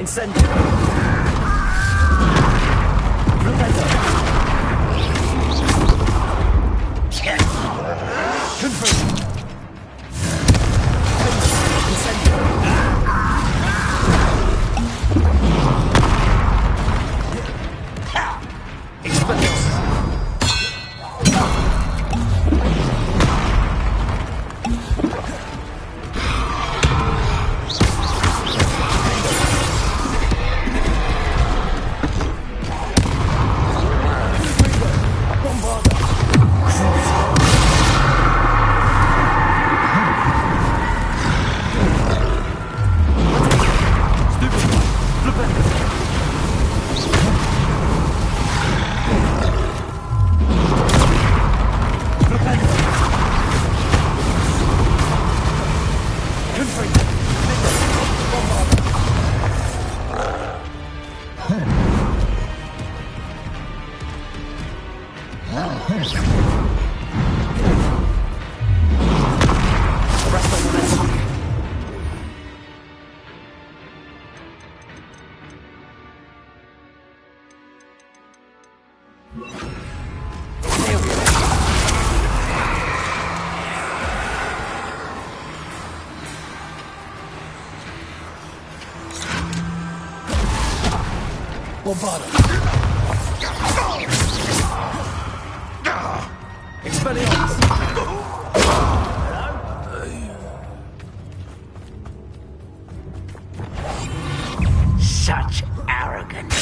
Incendio. Repento. Confirm. Incendio. Expelliarmus. Bombarda. Expelliarmus. Such arrogance.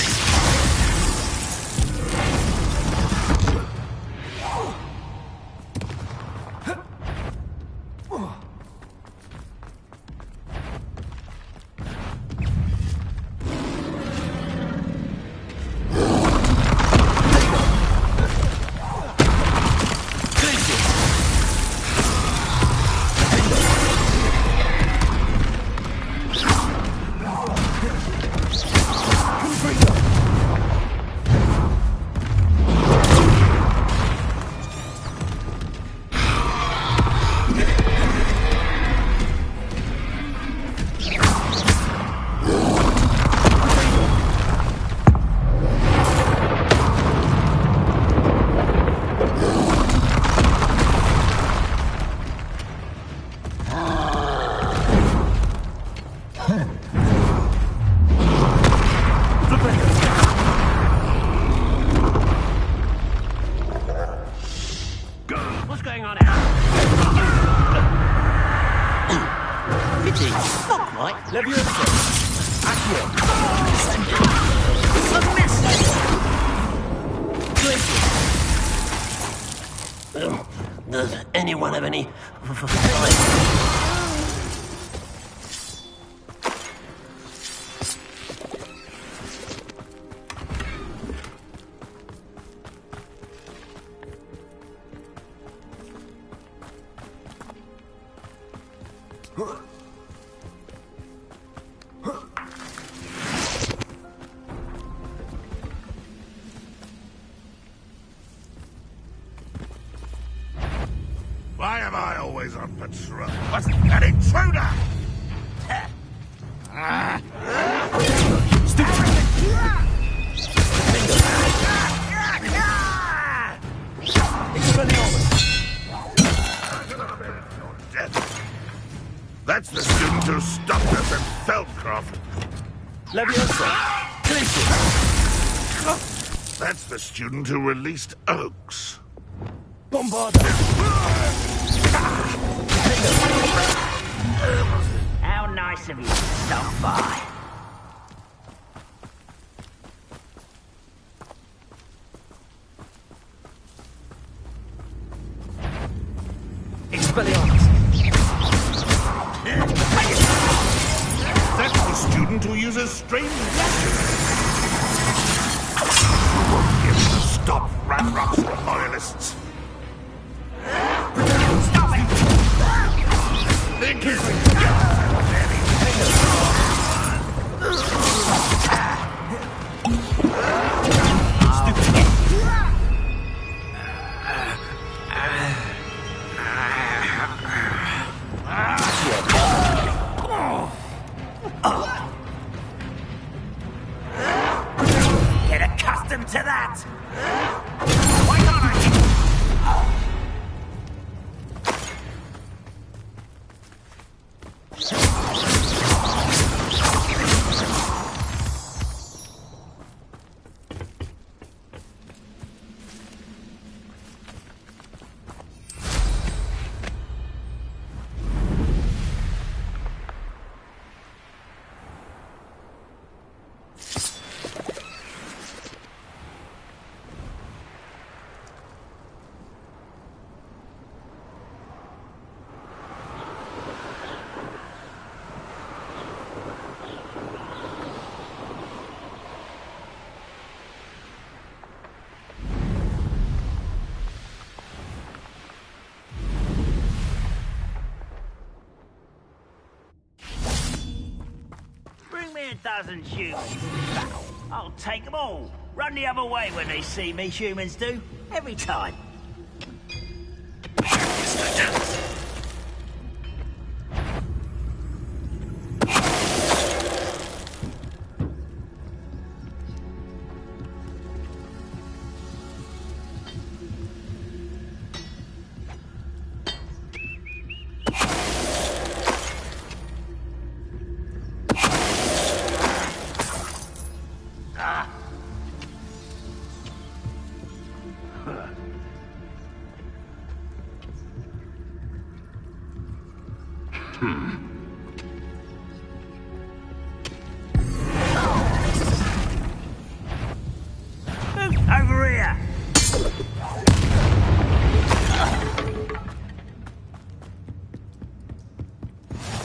What's going on out? Pity, not quite. Leviosa. Accio. A mess. Does anyone have any Why am I always on patrol? What's an intruder? That's the student who stopped us at Feldcroft. Leviosa. That's the student who released Oaks. Bombarda. How nice of you to stop by. Expelliarmus. That's the student who uses strange weapons. Give him a stop, Ramrocks and loyalists. Stop it! Think it's to that! Why can't I? Bring me a dozen humans to battle. I'll take them all. Run the other way when they see me, humans do. Every time. Over here!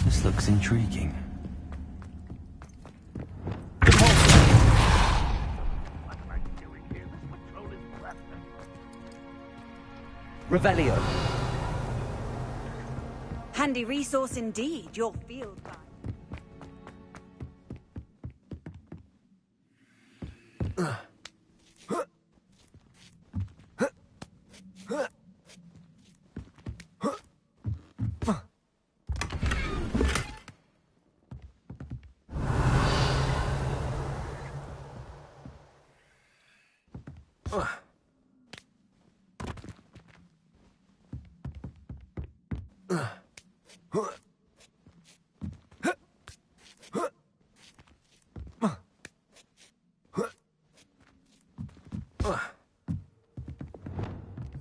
This looks intriguing. Revelio. Handy resource indeed, your field guide.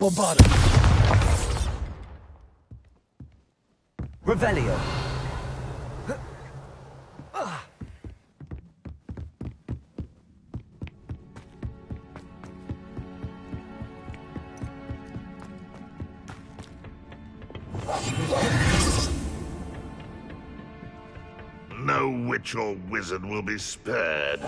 Bombarda. Revelio. No witch or wizard will be spared.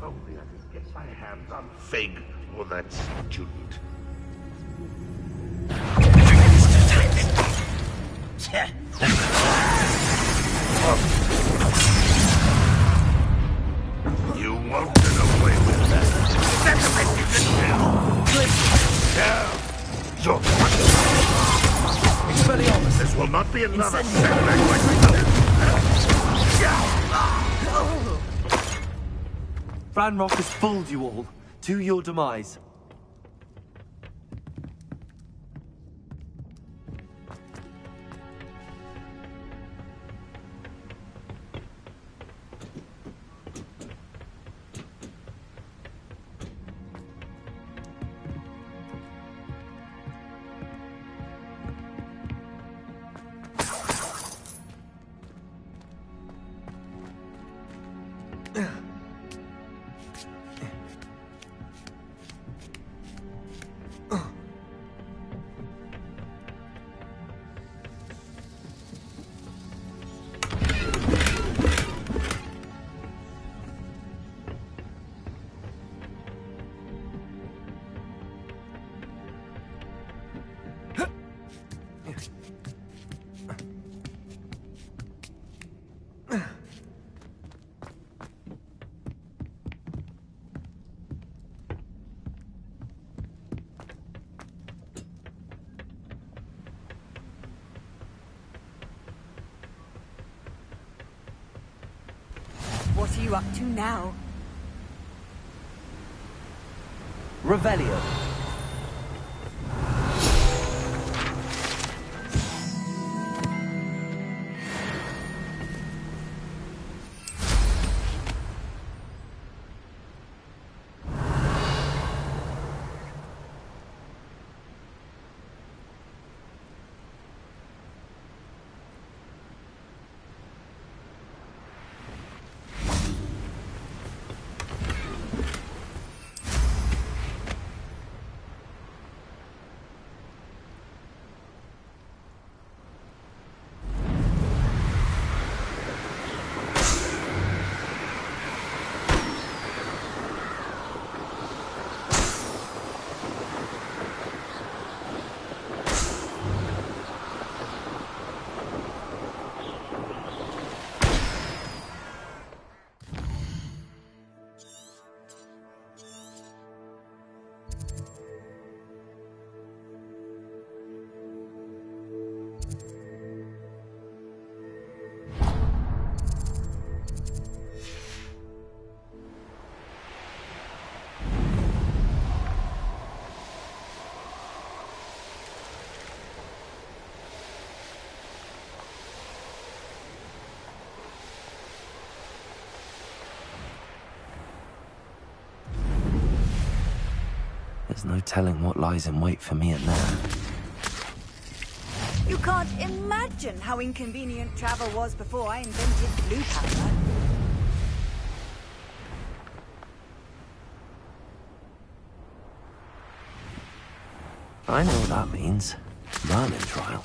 Only I could get my hands on Fig or that student. You won't get away with that. That's what you can do. You're Expelliarmus. This will not be another Incendio. setback like we did. Ranrock has fooled you all to your demise. What are you up to now? Revelio. There's no telling what lies in wait for me at there. You can't imagine how inconvenient travel was before I invented blue powder. I know what that means. Merlin trial.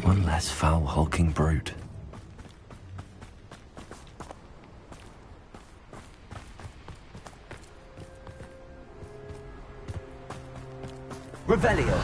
One less foul, hulking brute. Revelio.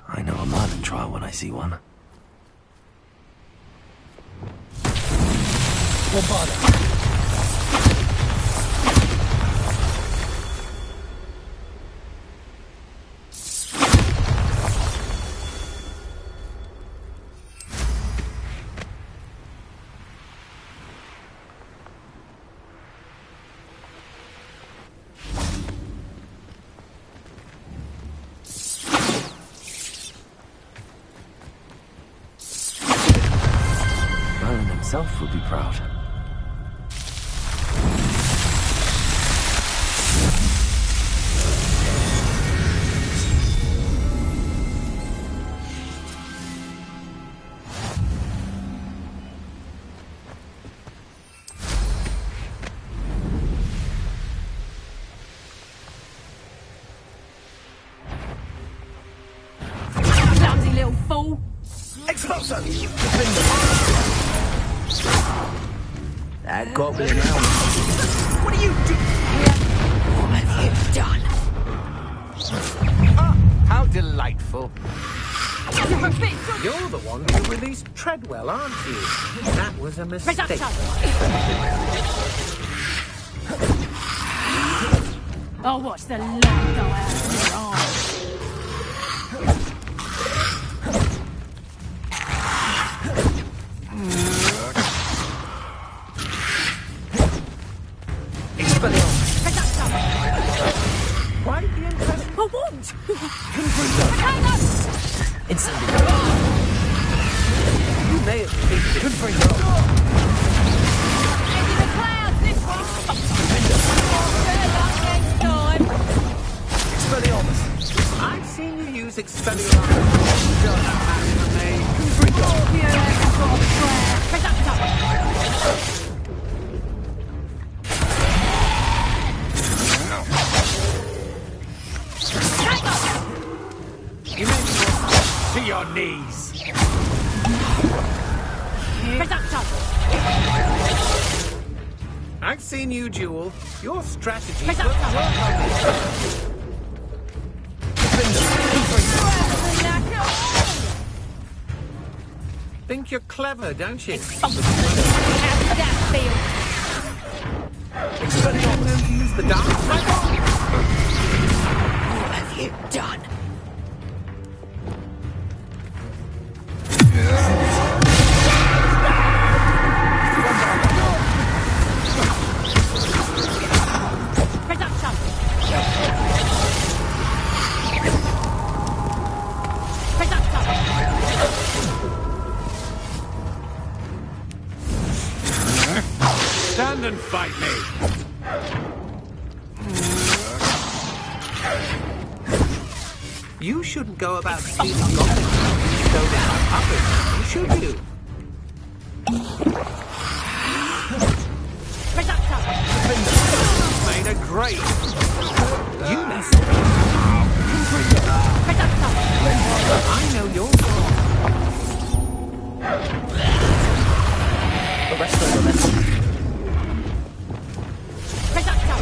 I know a Merlin trial when I see one. itself would be proud. Clumsy little fool! Exploso! That goblin helmet. What are you doing? What have you done? Ah, how delightful. You're a bit You're the one who released Treadwell, aren't you? That was a mistake. Reduction! I'll watch the light go out of your eyes. Why the impression? I won't! Incendiary. You may have defeated it. Into the clouds this one! Good luck next time! Expelliarmus. I've seen you use Expelliarmus. Don't matter to me. You haven't got a prayer! Reduction! You may be to your knees. Reduction! I've seen you duel. Your strategy Press won't up. work on this. Think you're clever, don't you? How did that feel? Expelliarmus. Use the dark weapon. What have you done? Reduction! Reduction! Stand and fight me. You shouldn't go about stealing goblins. Go down puppets, should you? Reduction! Made a great. You mess. Reduction! I know your song. The rest of them. Reduction!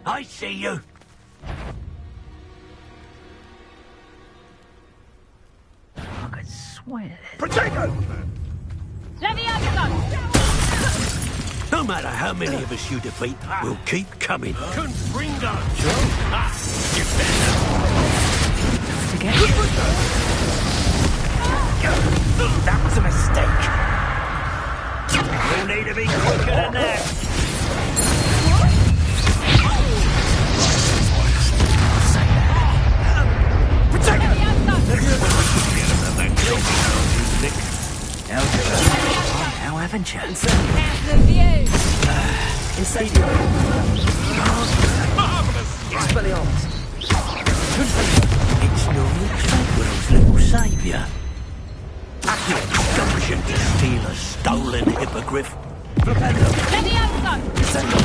I see you. I could swear. Potato! Leviosa! No matter how many of us you defeat, we'll keep coming. Confringo! That was a mistake. We'll need to be quicker than that. How haven't you? How's the view? Incendiary. Marvelous! Expelliarmus. It's no Treadwell's little saviour. Gumption to steal a stolen hippogriff. Flipendo. Levioso! Descendo.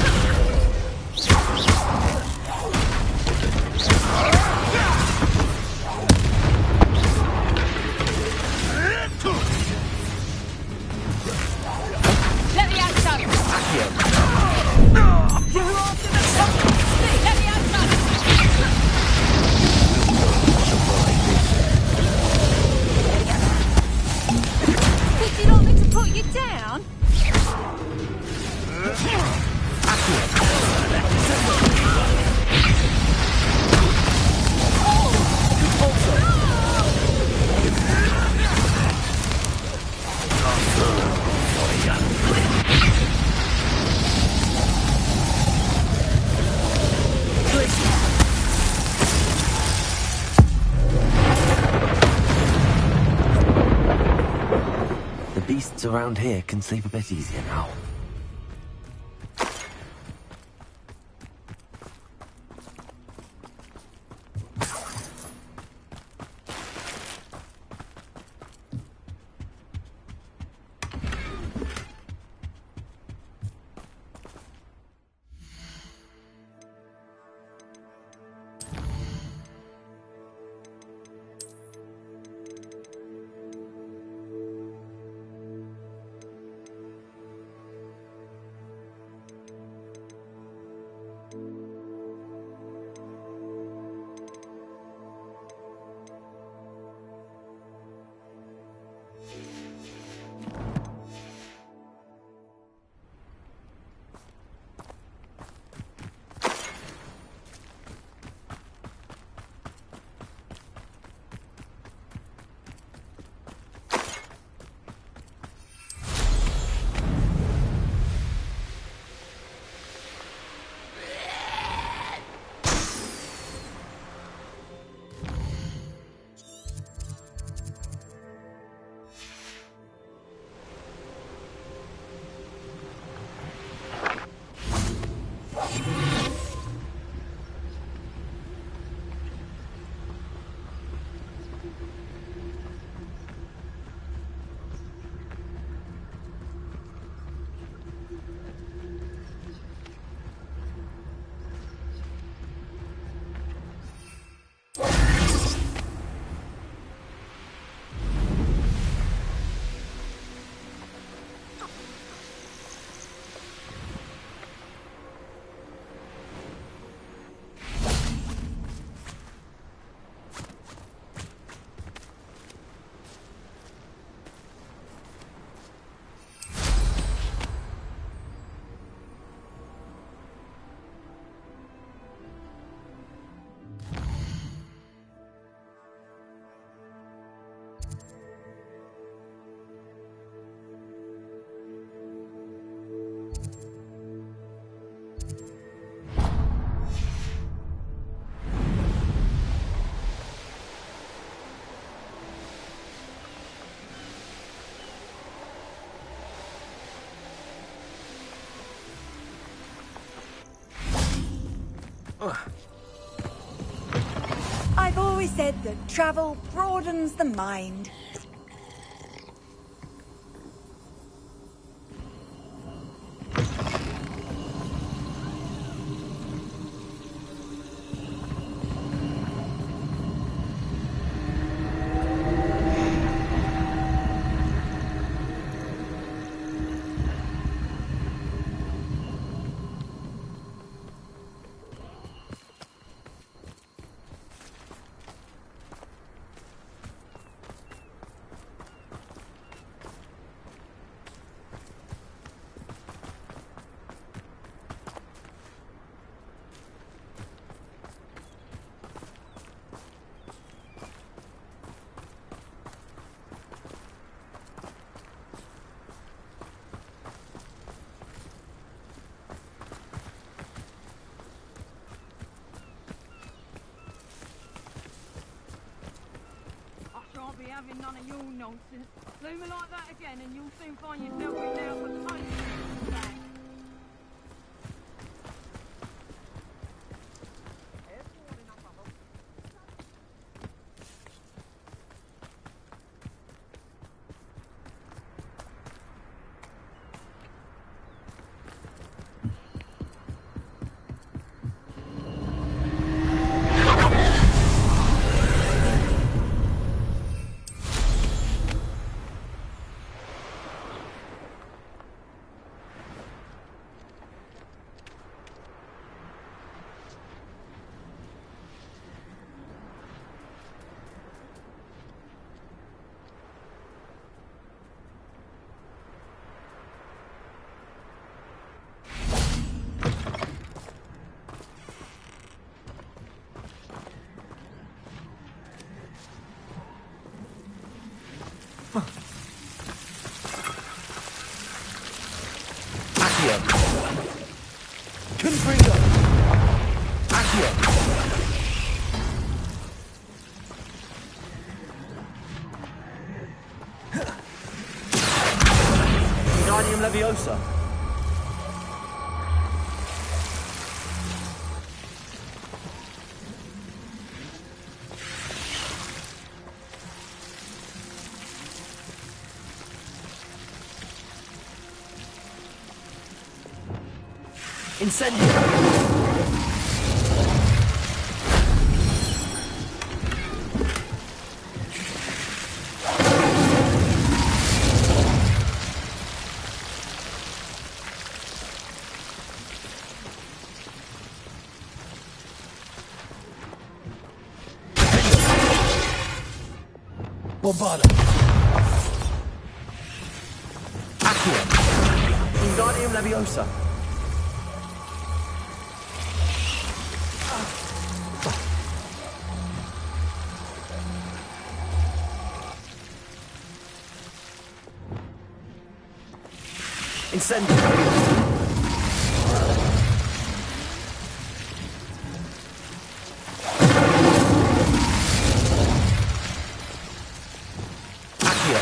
Did you want me to put you down? The beasts around here can sleep a bit easier now. I've always said that travel broadens the mind. Be having none of your nonsense. Leave me like that again and you'll soon find yourself in there for punishment. Accio. Confringo. Accio. Wingardium Leviosa. Incendio! Bombarda! Accio! Wingardium Leviosa! Incendio! Accio!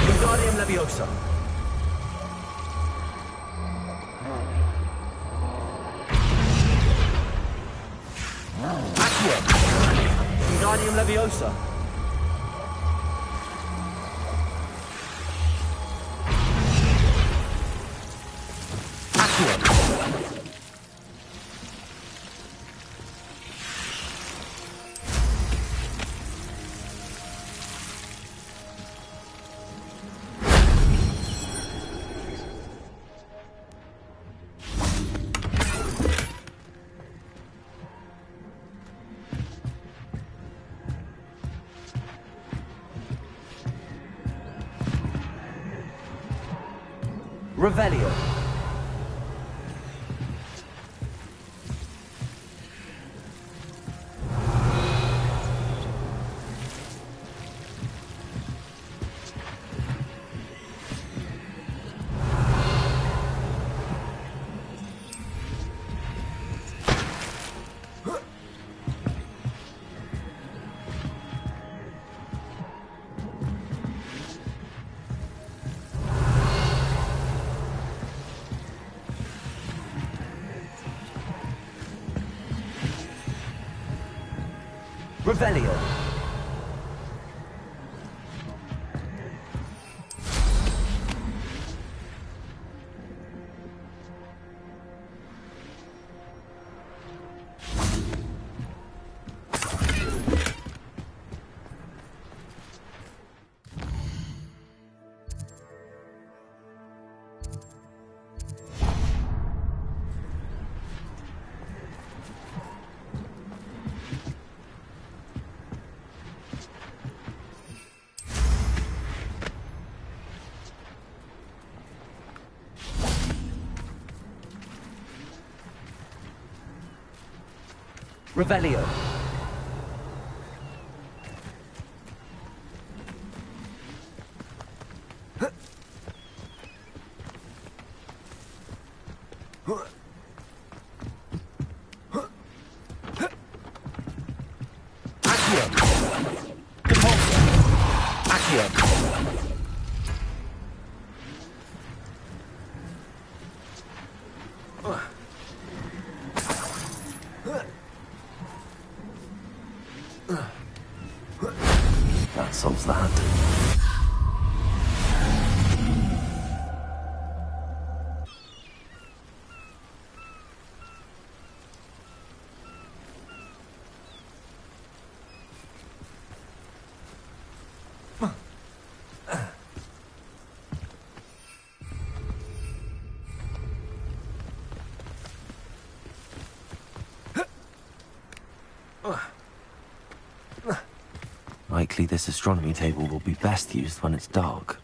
Wingardium Leviosa! Accio! Wingardium Leviosa! Revelio. Revelio. Revelio. Accio. Compulsion. Accio. That solves that. Likely this astronomy table will be best used when it's dark.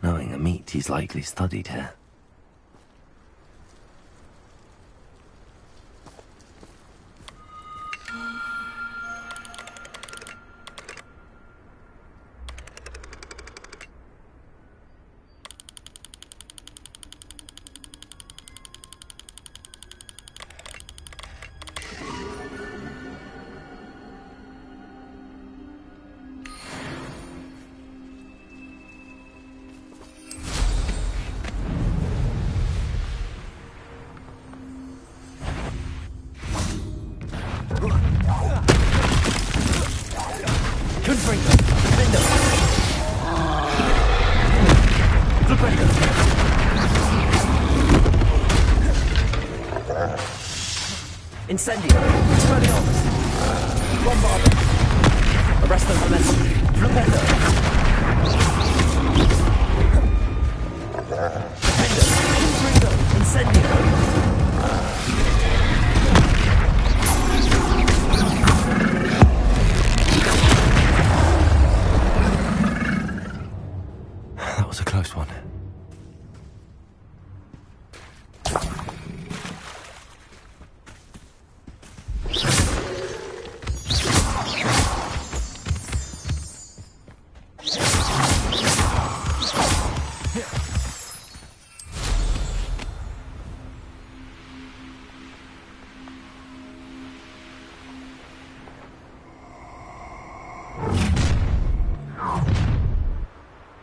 Knowing a meat, he's likely studied here. Confringo. Defendo. Flipendo. Incendio. Expelliarmus. Bombarda. Arresto Messi. Flipendo. Defendo. Confringo. Incendio. That was a close one.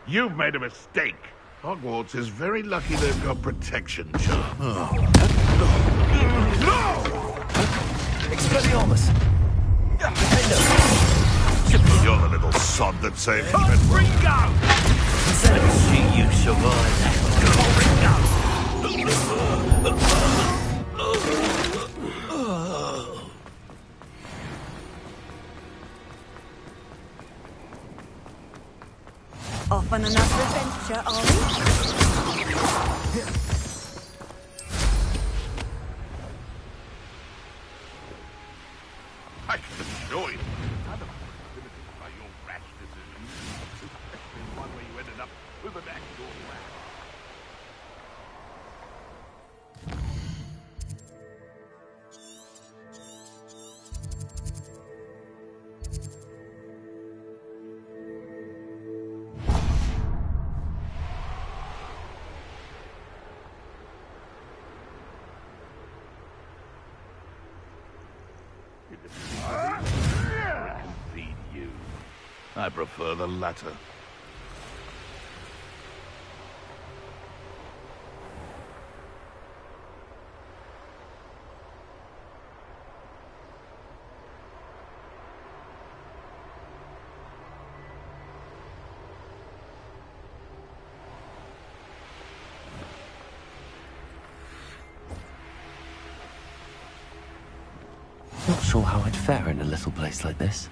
You've made a mistake. Hogwarts is very lucky they've got protection, Charm. No! Expelliarmus. Defendo. You're the little sod that saved Confringo! Let's see you survive that. Off on another adventure, are we? I can assure you, none of us are limited by your rash decisions, especially one where you ended up with an actual rat. I can feed you. I prefer the latter. Not sure how I'd fare in a little place like this.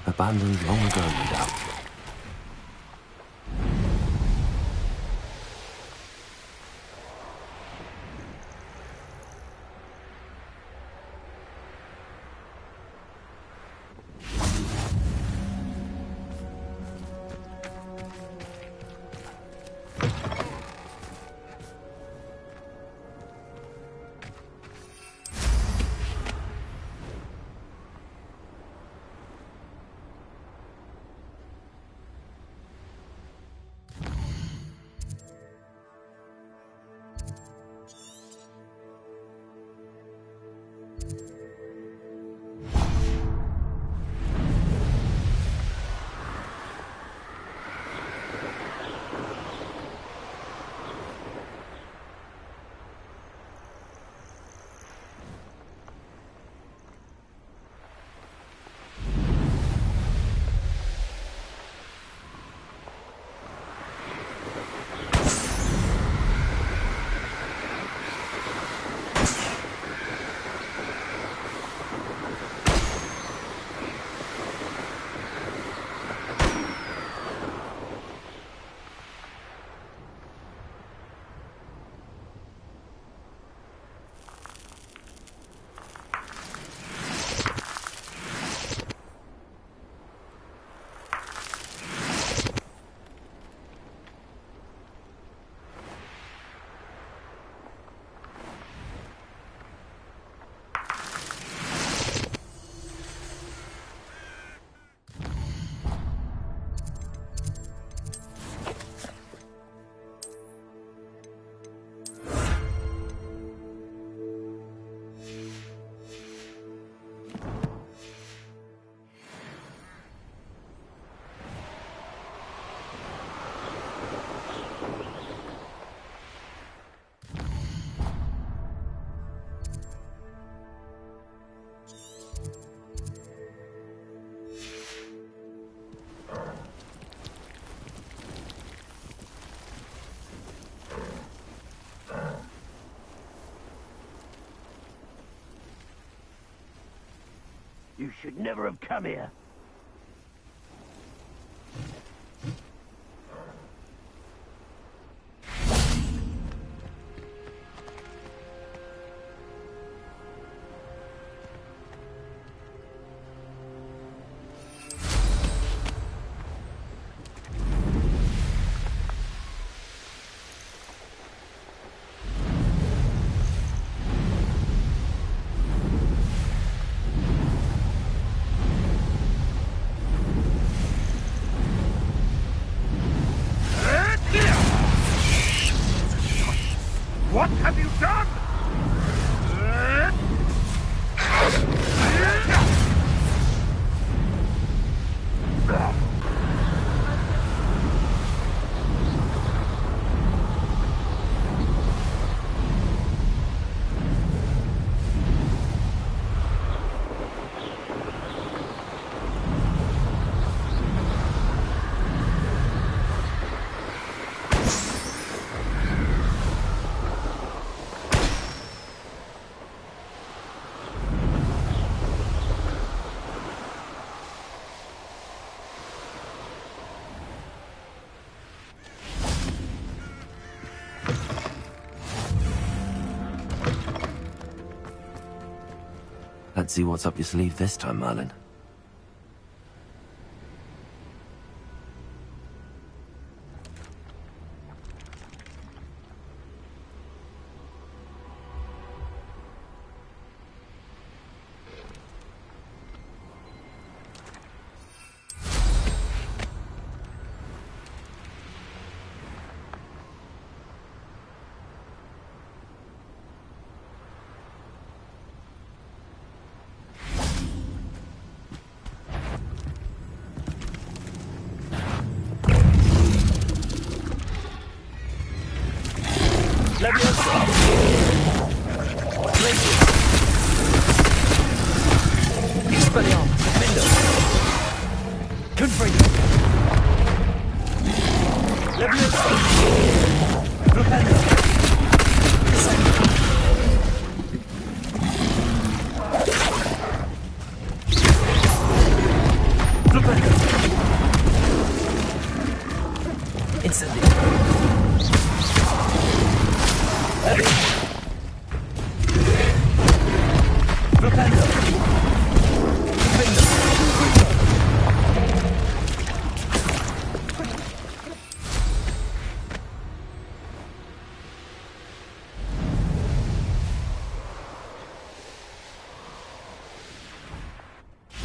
Abandoned long ago, no doubt. You should never have come here. What have you done? Let's see what's up your sleeve this time, Merlin.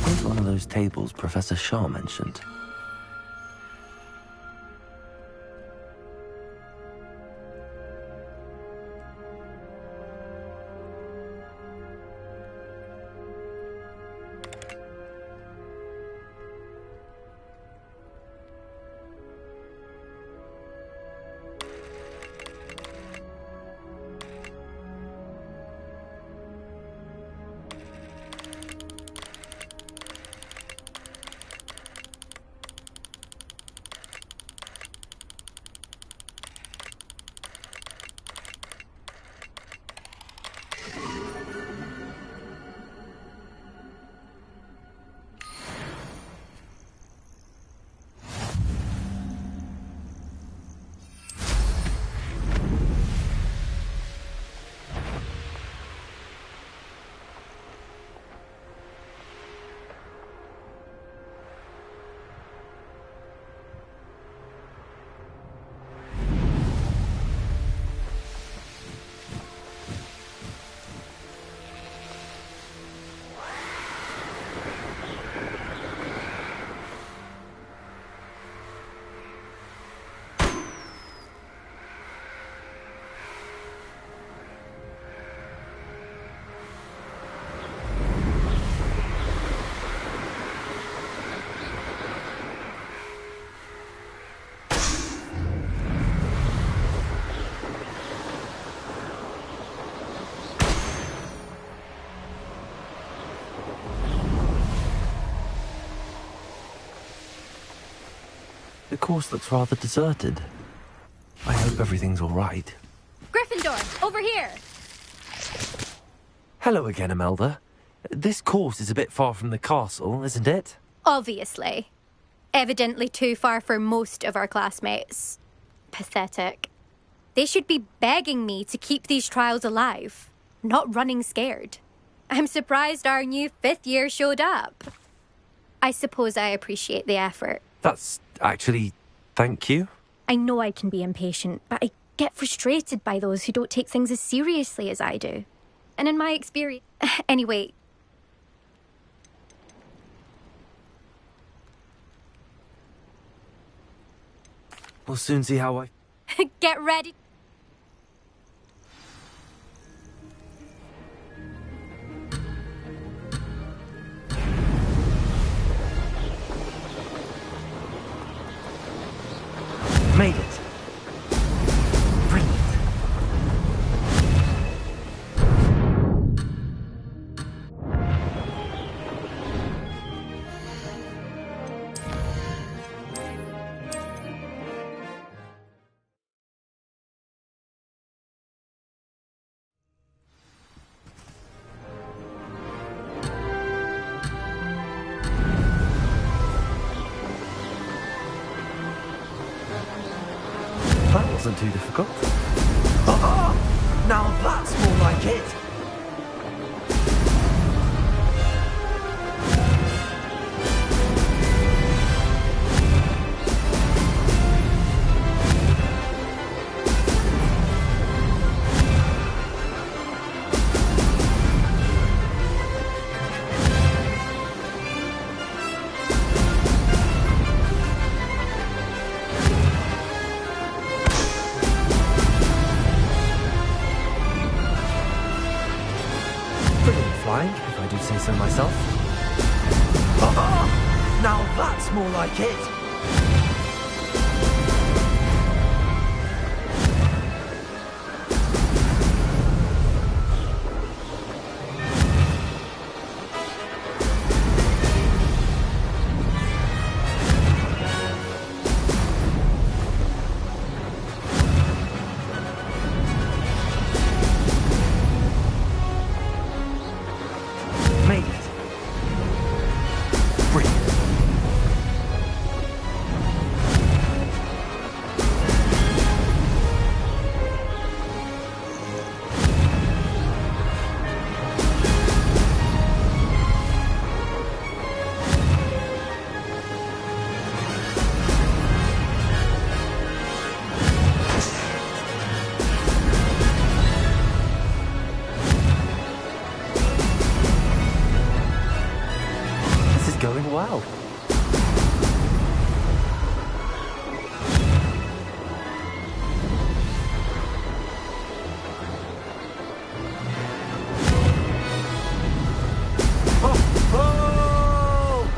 Here's one of those tables Professor Shaw mentioned. The course looks rather deserted. I hope everything's all right. Gryffindor, over here! Hello again, Imelda. This course is a bit far from the castle, isn't it? Obviously. Evidently too far for most of our classmates. Pathetic. They should be begging me to keep these trials alive, not running scared. I'm surprised our new 5th year showed up. I suppose I appreciate the effort. That's actually... thank you. I know I can be impatient, but I get frustrated by those who don't take things as seriously as I do. And in my experience... Anyway... We'll soon see how I... Get ready. Made it. Brilliant. That wasn't too difficult. Now that's more like it. Brilliant flying, if I do say so myself. Now that's more like it. Made it. Brilliant. This is going well. Oh, oh!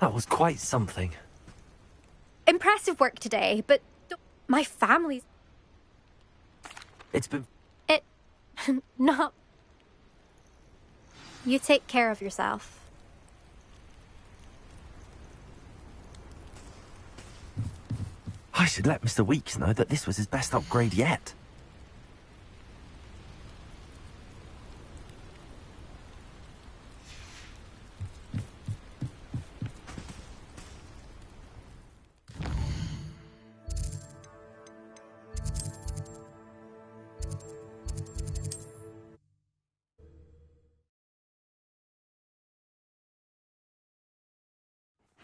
That was quite something. Impressive work today, but my family's... It's been... It... not... You take care of yourself. I should let Mr. Weeks know that this was his best upgrade yet.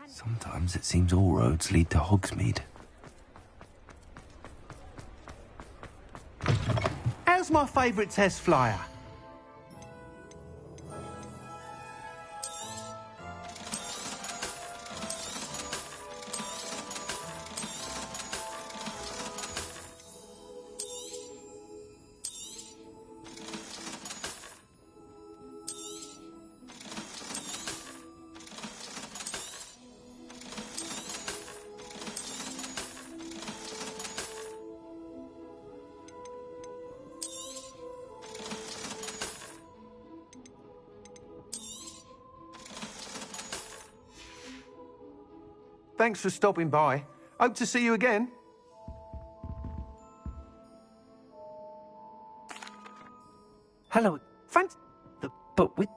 Sometimes it seems all roads lead to Hogsmeade. How's my favourite test flyer? Thanks for stopping by. Hope to see you again. Hello. But with...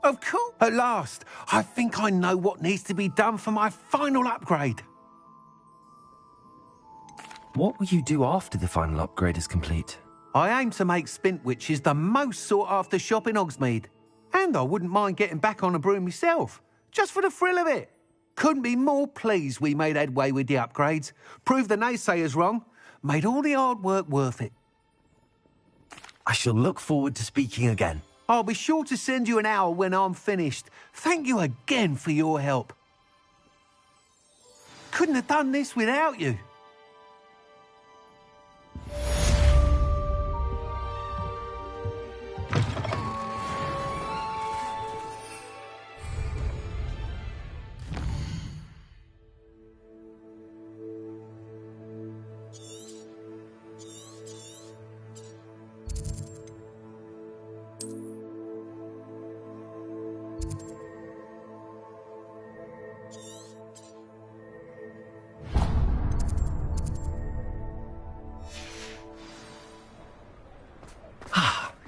Of course. At last, I think I know what needs to be done for my final upgrade. What will you do after the final upgrade is complete? I aim to make Spintwitches the most sought-after shop in Hogsmeade. And I wouldn't mind getting back on a broom myself, just for the thrill of it. Couldn't be more pleased we made headway with the upgrades, proved the naysayers wrong, made all the hard work worth it. I shall look forward to speaking again. I'll be sure to send you an hour when I'm finished. Thank you again for your help. Couldn't have done this without you.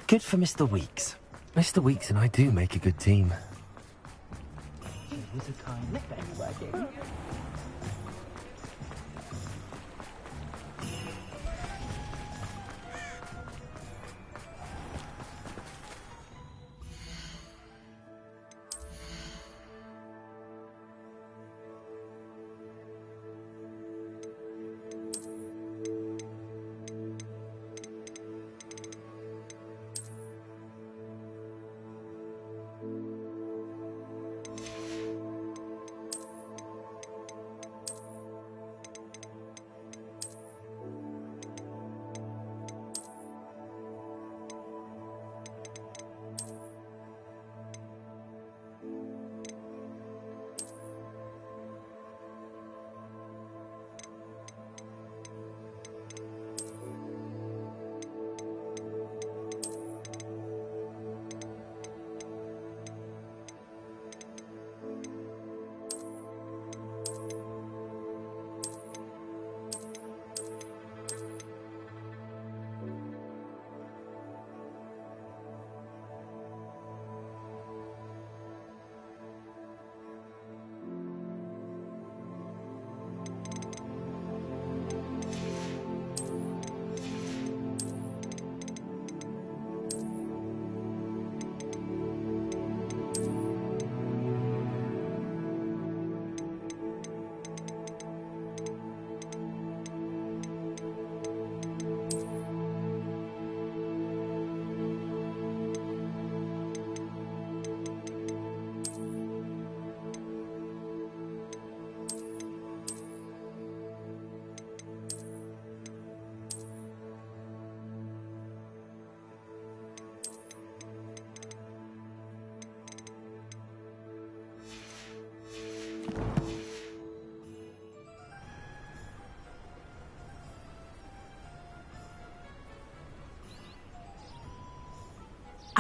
Good for Mr. Weeks. Mr. Weeks and I do make a good team.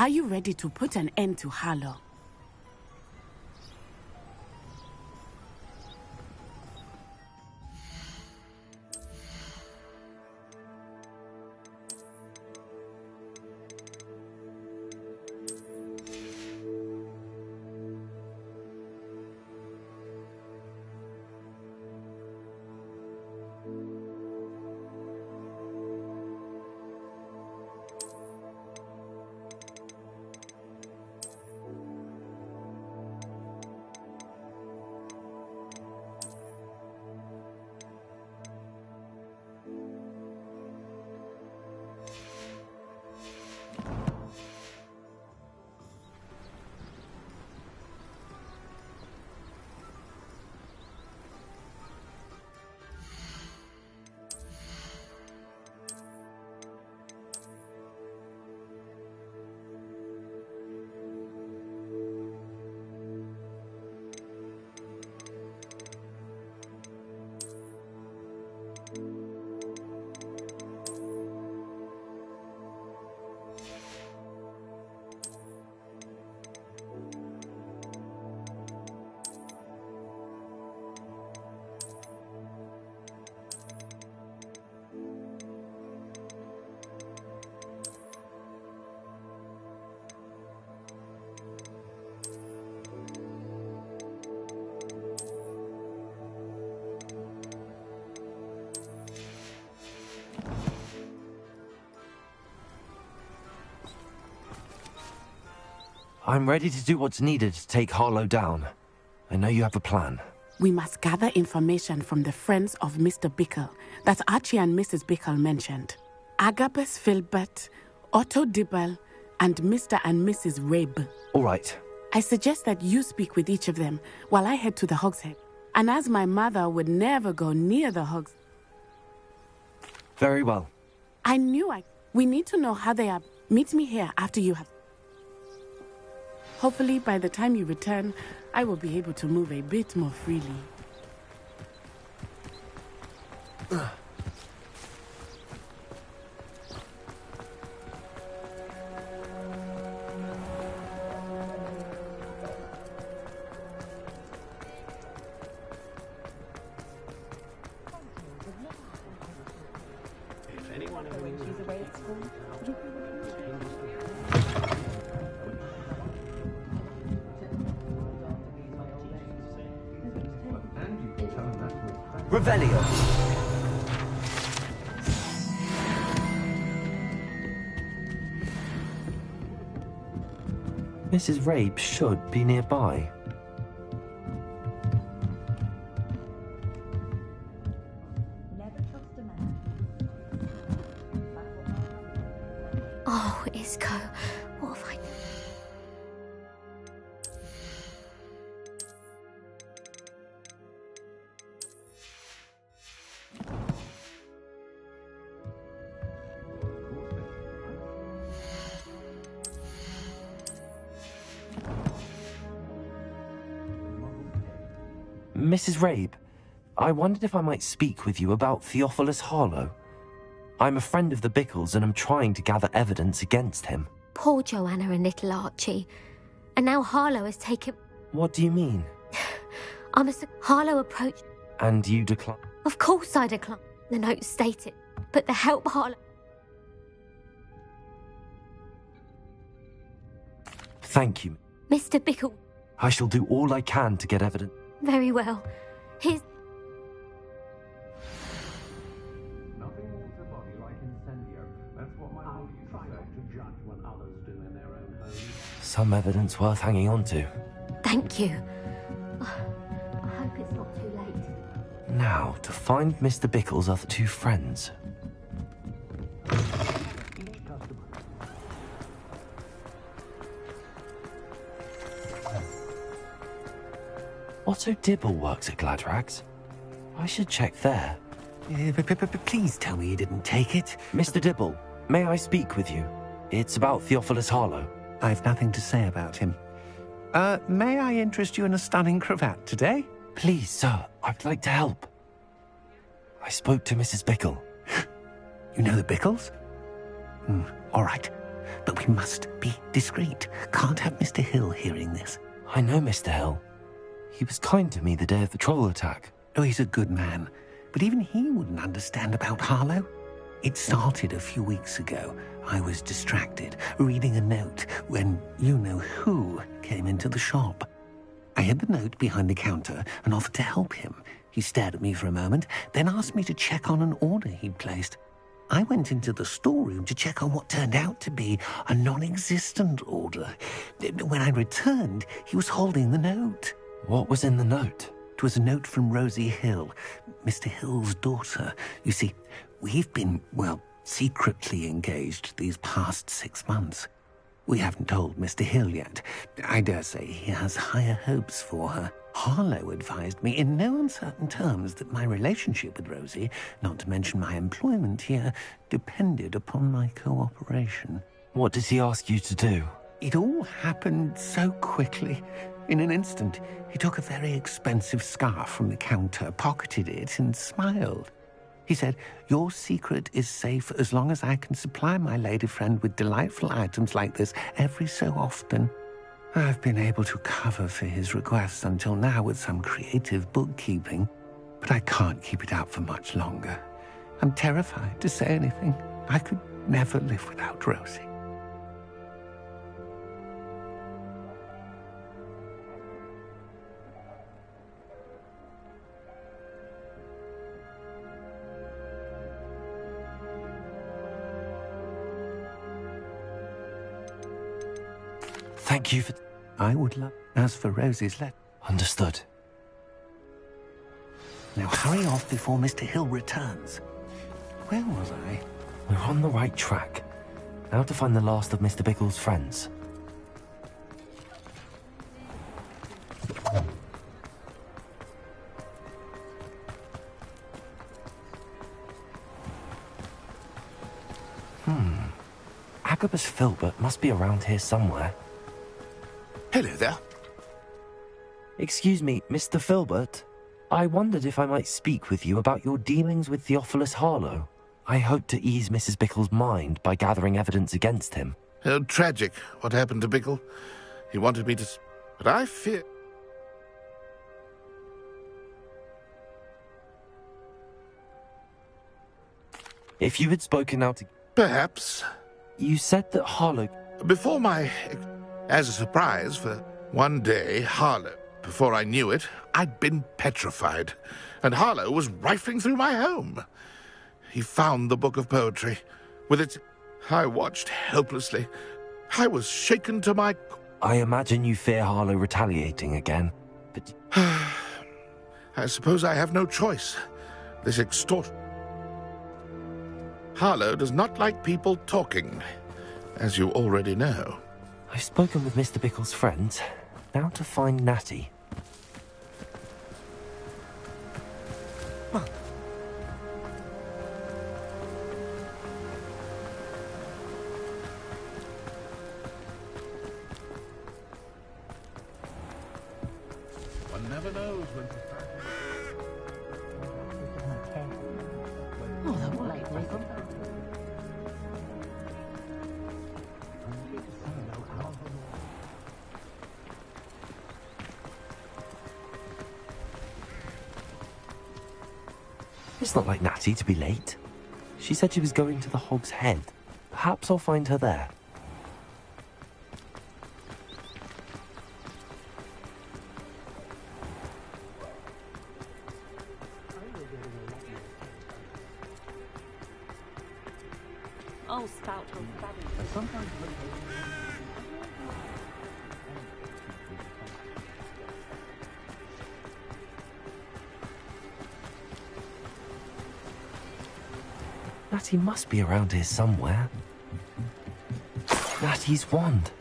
Are you ready to put an end to Harlow? I'm ready to do what's needed to take Harlow down. I know you have a plan. We must gather information from the friends of Mr. Bickle that Archie and Mrs. Bickle mentioned. Agabus Filbert, Otto Dibble, and Mr. and Mrs. Rabe. All right. I suggest that you speak with each of them while I head to the Hogshead. And as my mother would never go near the Hogs... Very well. We need to know how they are. Meet me here after you have... Hopefully, by the time you return, I will be able to move a bit more freely. Revelio. Mrs. Rabe should be nearby. Oh, Isco, what have I... Mrs. Rabe, I wondered if I might speak with you about Theophilus Harlow. I'm a friend of the Bickles and I'm trying to gather evidence against him. Poor Joanna and little Archie. And now Harlow has taken... What do you mean? Harlow approached... And you decline? Of course I declined. The note stated. But the help Harlow... Thank you. Mr. Bickle... I shall do all I can to get evidence. Very well. Here's... Nothing moves a body like incendio. That's what my mother used to say. To judge what others do in their own homes. Some evidence worth hanging on to. Thank you. I hope it's not too late. Now, to find Mr. Bickle's other two friends. Otto Dibble works at Gladrags. I should check there. Please tell me you didn't take it. Mr. Dibble, may I speak with you? It's about Theophilus Harlow. I've nothing to say about him. May I interest you in a stunning cravat today? Please, sir, I'd like to help. I spoke to Mrs. Bickle. You know the Bickles? All right. but we must be discreet. Can't have Mr. Hill hearing this. I know Mr. Hill. He was kind to me the day of the troll attack. Oh, he's a good man, but even he wouldn't understand about Harlow. It started a few weeks ago. I was distracted, reading a note, when you-know-who came into the shop. I hid the note behind the counter and offered to help him. He stared at me for a moment, then asked me to check on an order he'd placed. I went into the storeroom to check on what turned out to be a non-existent order. When I returned, he was holding the note. What was in the note? It was a note from Rosie Hill, Mr. Hill's daughter. You see, we've been, well, secretly engaged these past 6 months. We haven't told Mr. Hill yet. I dare say he has higher hopes for her. Harlow advised me in no uncertain terms that my relationship with Rosie, not to mention my employment here, depended upon my cooperation. What did he ask you to do? It all happened so quickly. In an instant, he took a very expensive scarf from the counter, pocketed it, and smiled. He said, "Your secret is safe as long as I can supply my lady friend with delightful items like this every so often." I've been able to cover for his requests until now with some creative bookkeeping, but I can't keep it up for much longer. I'm terrified to say anything. I could never live without Rosie. Thank you for... I would love... As for Rosie's letter... Understood. Now hurry off before Mr. Hill returns. Where was I? We're on the right track. Now to find the last of Mr. Bickle's friends. Agabus Filbert must be around here somewhere. Hello there. Excuse me, Mr. Filbert. I wondered if I might speak with you about your dealings with Theophilus Harlow. I hope to ease Mrs. Bickle's mind by gathering evidence against him. Oh, tragic, what happened to Bickle. He wanted me to... But I fear... If you had spoken out... Perhaps. You said that Harlow... Before my... As a surprise for one day, Harlow... Before I knew it, I'd been petrified. And Harlow was rifling through my home. He found the book of poetry. With its... I watched helplessly. I was shaken to my... I imagine you fear Harlow retaliating again, but... I suppose I have no choice. This Harlow does not like people talking, as you already know. I've spoken with Mr. Bickle's friends. Now to find Natty. One never knows when to start. It's not like Natty to be late. She said she was going to the Hog's Head. Perhaps I'll find her there. Oh, stout old Babby. Natty must be around here somewhere. Natty's wand.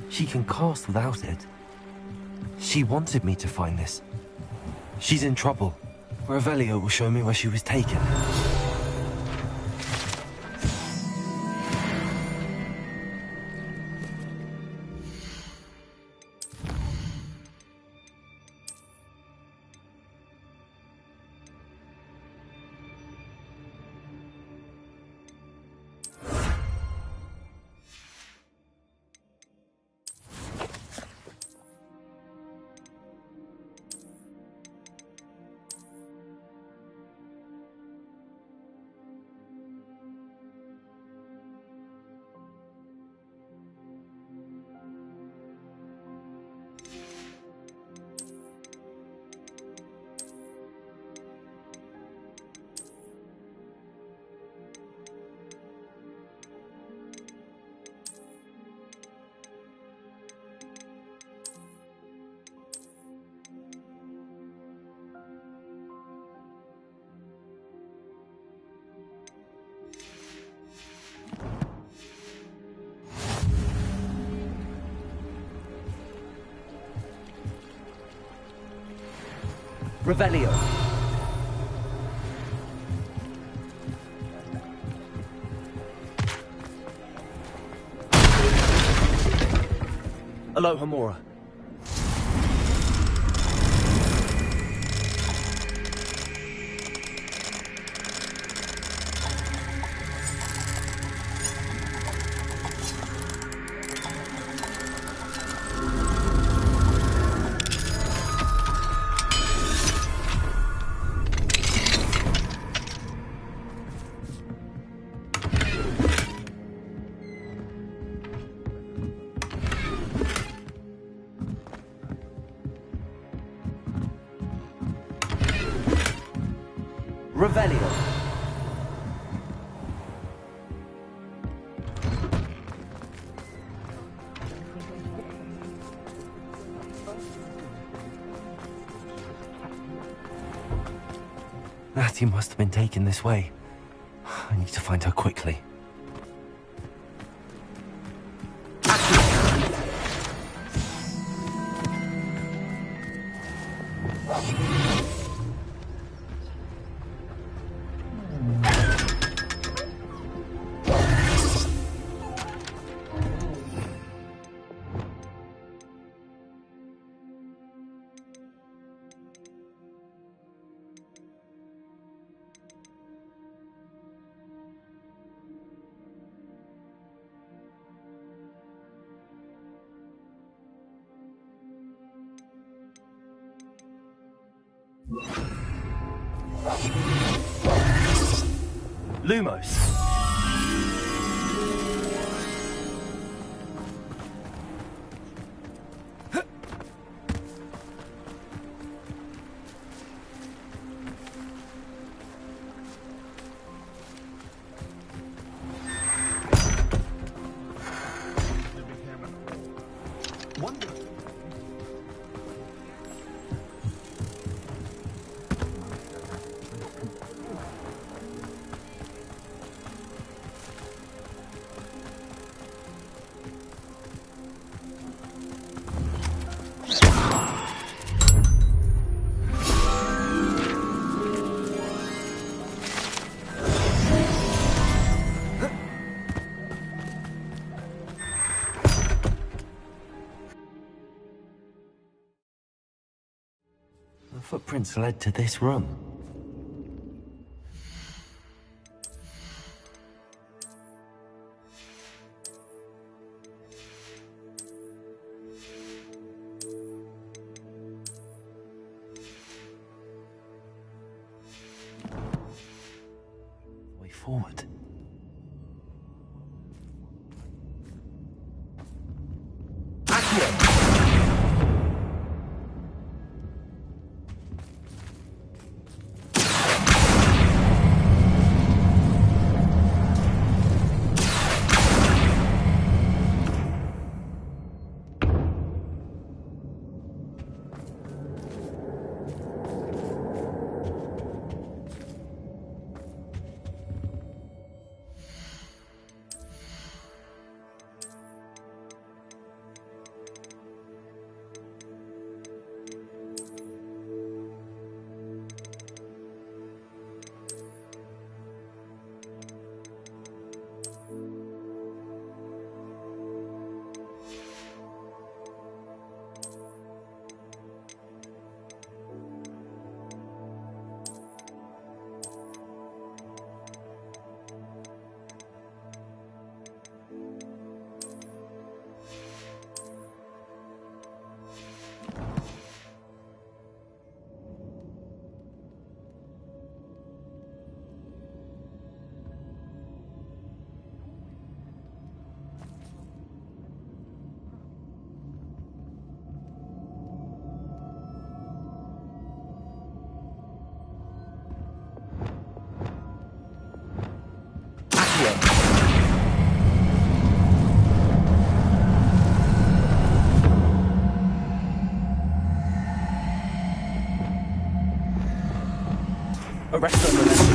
She can cast without it. She wanted me to find this. She's in trouble. Revelio will show me where she was taken. Revelio. Alohomora. Revelio. Natty must have been taken this way. I need to find her quickly. Lumos. The footprints led to this room. Way forward. Arrest on the left.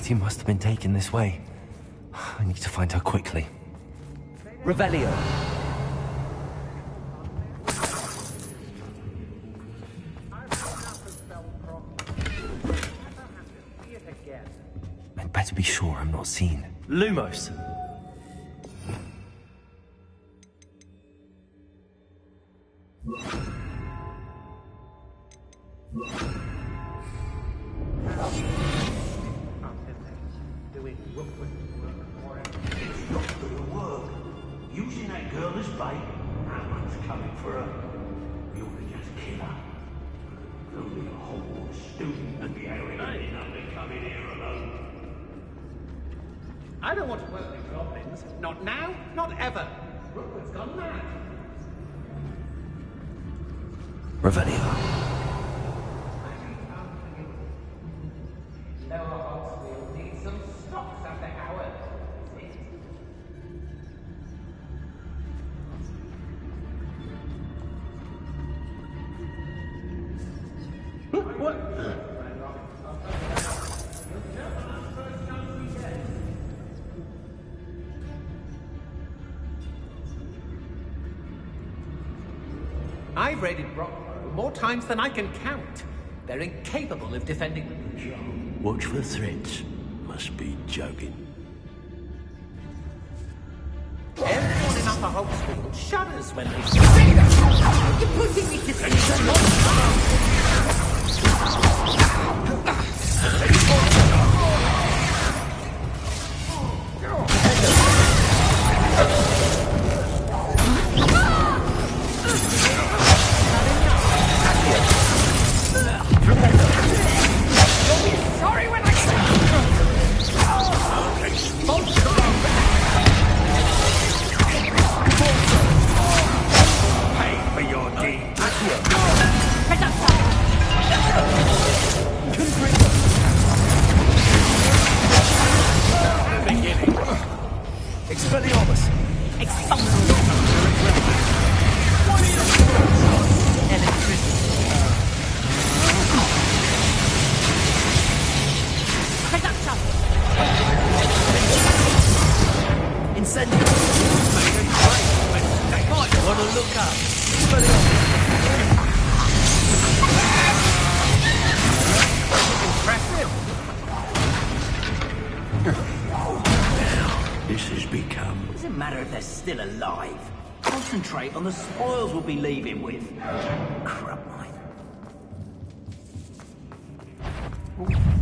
Matthew must have been taken this way. I need to find her quickly. Revelio. I'd better be sure I'm not seen. Lumos. Using that girl as bait. That one's coming for her. We ought to just kill her. Only a Hogwarts student would be arrogant enough to come in here alone. I don't want to work with goblins. Not now, not ever. Rookwood's gone mad. Revelio. Lower Hogs will need some stocks after Howard. I've raided Brockborough more times than I can count. They're incapable of defending the Watch for threats. Must be joking. Everyone in Upper Hogsfield shudders when they see that. You're putting me to still alive. Concentrate on the spoils we'll be leaving with. Crap, mate.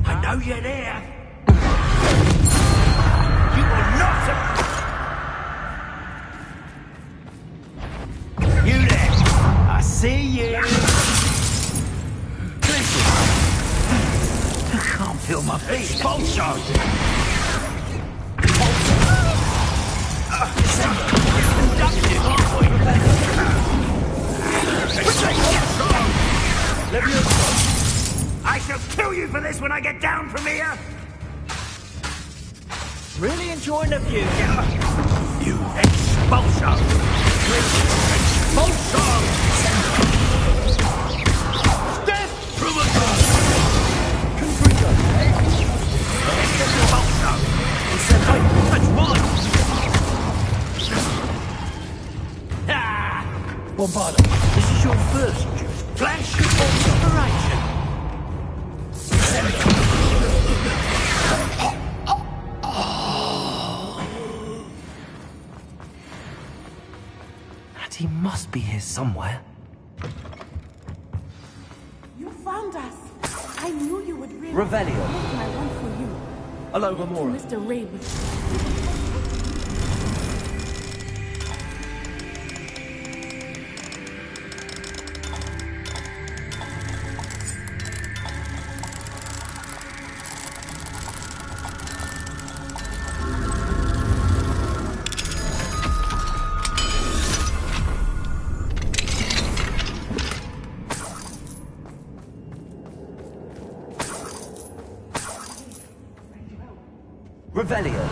I know you're there. You will not... You there. I see you. Listen. I can't feel my feet. Bolso. I shall kill you for this when I get down from here! Really enjoying the view. You expulso! Expulso! Death from above! Confringo! Expulso! That's mine! Bombardo, this is your first flash of inspiration. He must be here somewhere. You found us. I knew you would really... Revelio. What do I want for you? Hello, Gamora. To Mr. Rabe. Revelio.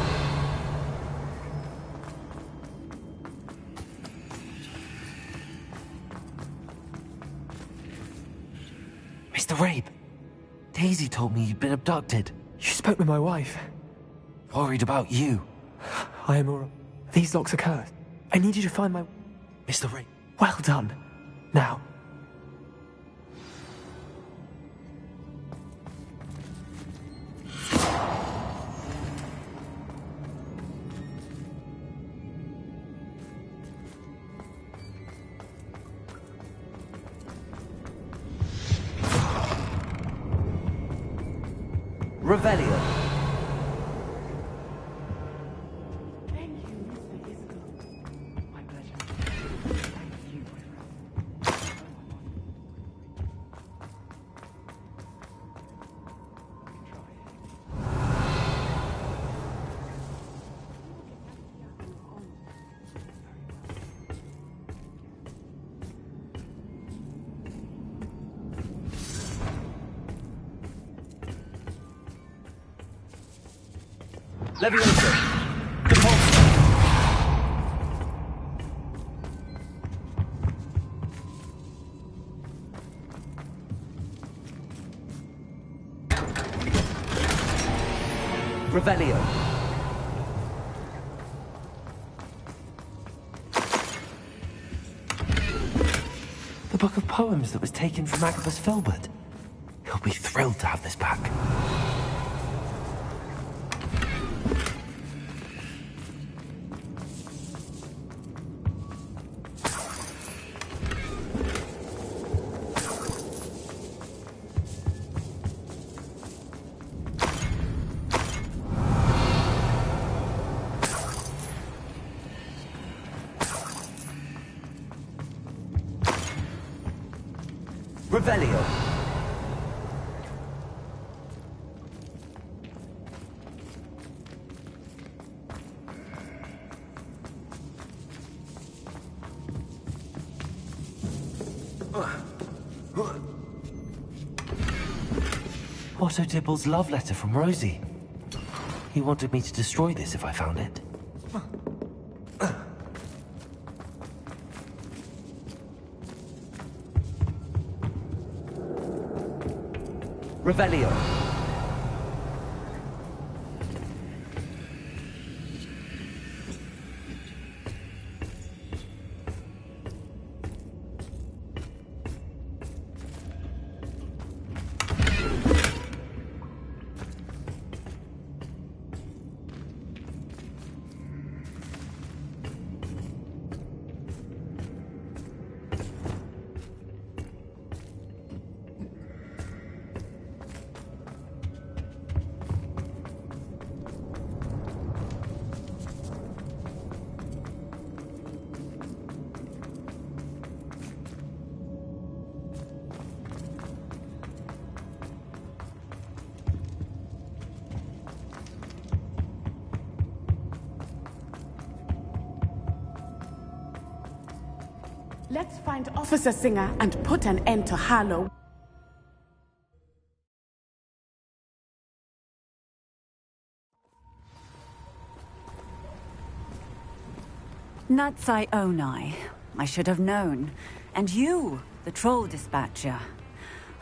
Mr. Rabe, Daisy told me you'd been abducted. You spoke with my wife. Worried about you. I am all... These locks are cursed. I need you to find my... Mr. Ray. Well done. Now. Revelio. Thank you, Mr. Isco. My pleasure. Thank you, my friend. Levioso. Depulso. Revelio. The book of poems that was taken from Agabus Filbert. He'll be thrilled to have this back. Revelio. Otto Dibble's love letter from Rosie. He wanted me to destroy this if I found it. Revelio. Let's find Officer Singer and put an end to Harlow. Natsai Onai. I should have known. And you, the troll dispatcher.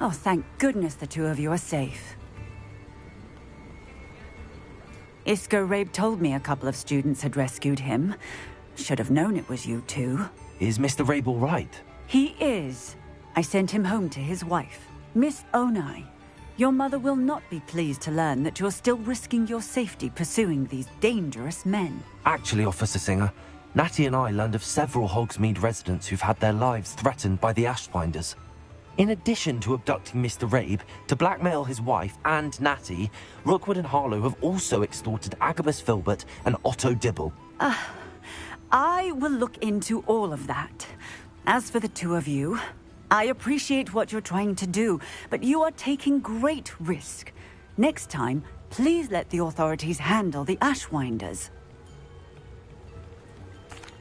Oh, thank goodness the two of you are safe. Isco Rabe told me a couple of students had rescued him. Should have known it was you two. Is Mr. Rabe all right? He is. I sent him home to his wife. Miss Onai, your mother will not be pleased to learn that you're still risking your safety pursuing these dangerous men. Actually, Officer Singer, Natty and I learned of several Hogsmeade residents who've had their lives threatened by the Ashfinders. In addition to abducting Mr. Rabe to blackmail his wife and Natty, Rookwood and Harlow have also extorted Agabus Filbert and Otto Dibble. I will look into all of that. As for the two of you, I appreciate what you're trying to do, but you are taking great risk. Next time, please let the authorities handle the Ashwinders.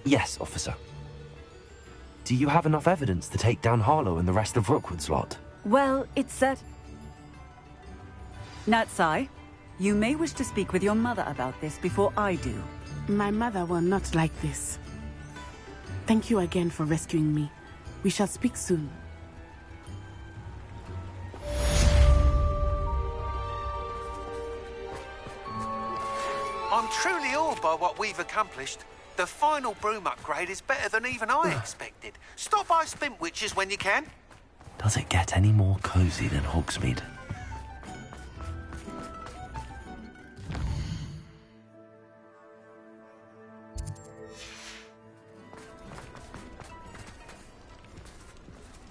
Yes, officer. Do you have enough evidence to take down Harlow and the rest of Rookwood's lot? Well, it's that... Natsai, you may wish to speak with your mother about this before I do. My mother will not like this. Thank you again for rescuing me. We shall speak soon. I'm truly awed by what we've accomplished. The final broom upgrade is better than even I expected. Stop by Spintwitches when you can. Does it get any more cosy than Hogsmeade?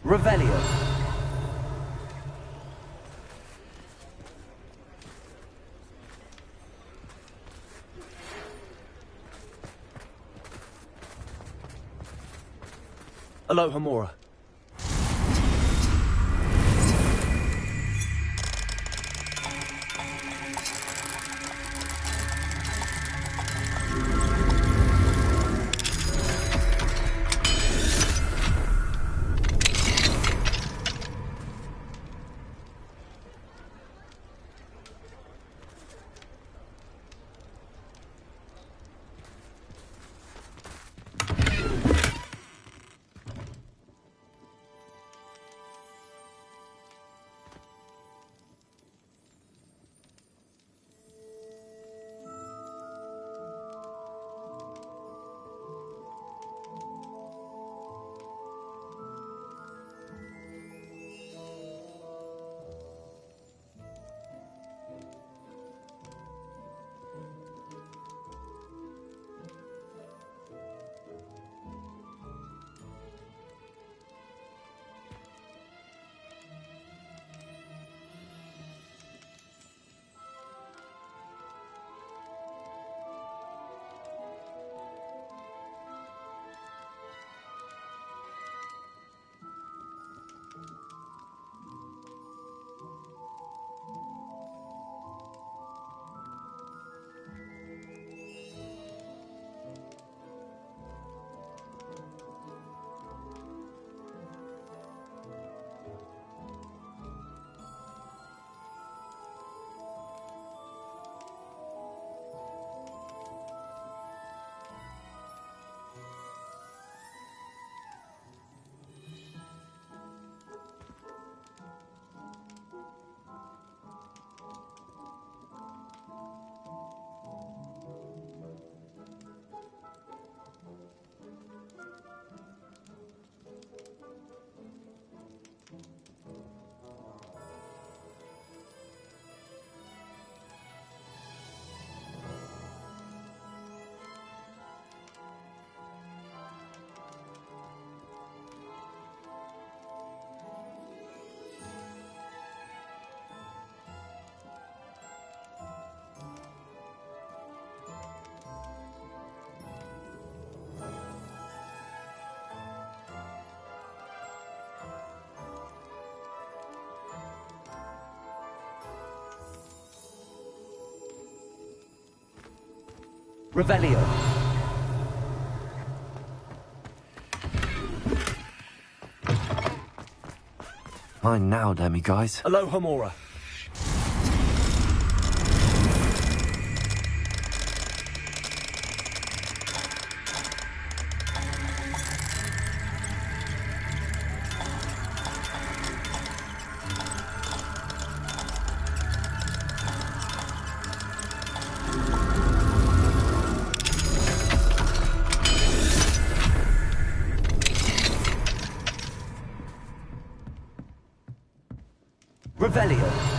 Revelio. Alohomora. Revelio. Fine now, demiguise. Alohomora. Revelio.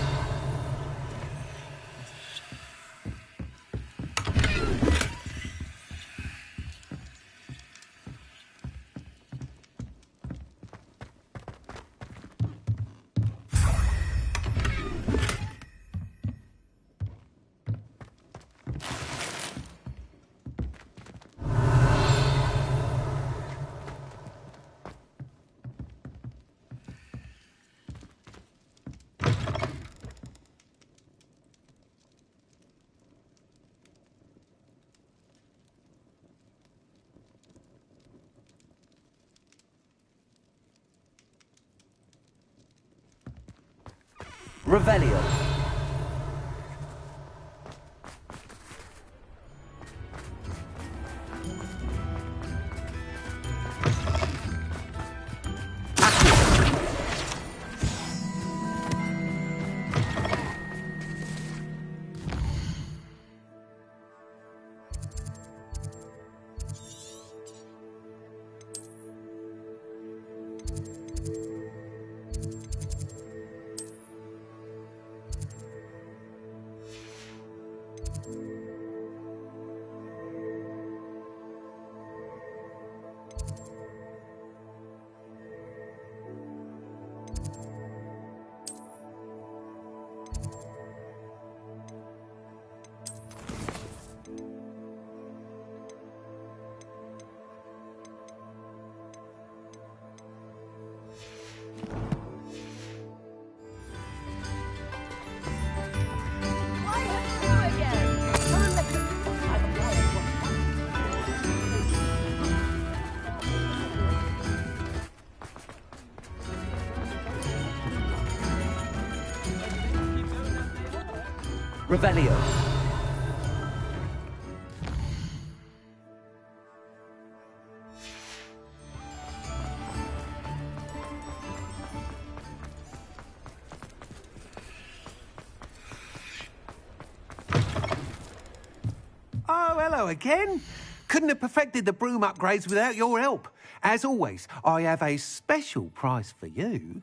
Revelio. Revelio. Oh, hello again. Couldn't have perfected the broom upgrades without your help. As always, I have a special prize for you.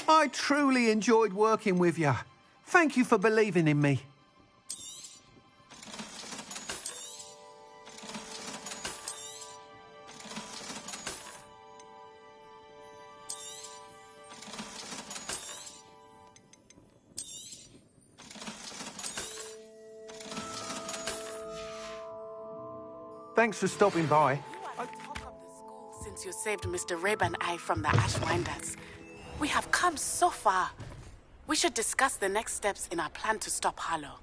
I truly enjoyed working with you. Thank you for believing in me. Thanks for stopping by. You are the talk of the school since you saved Mr. Reb and I from the Ashwinders. We have come so far. We should discuss the next steps in our plan to stop Harlow.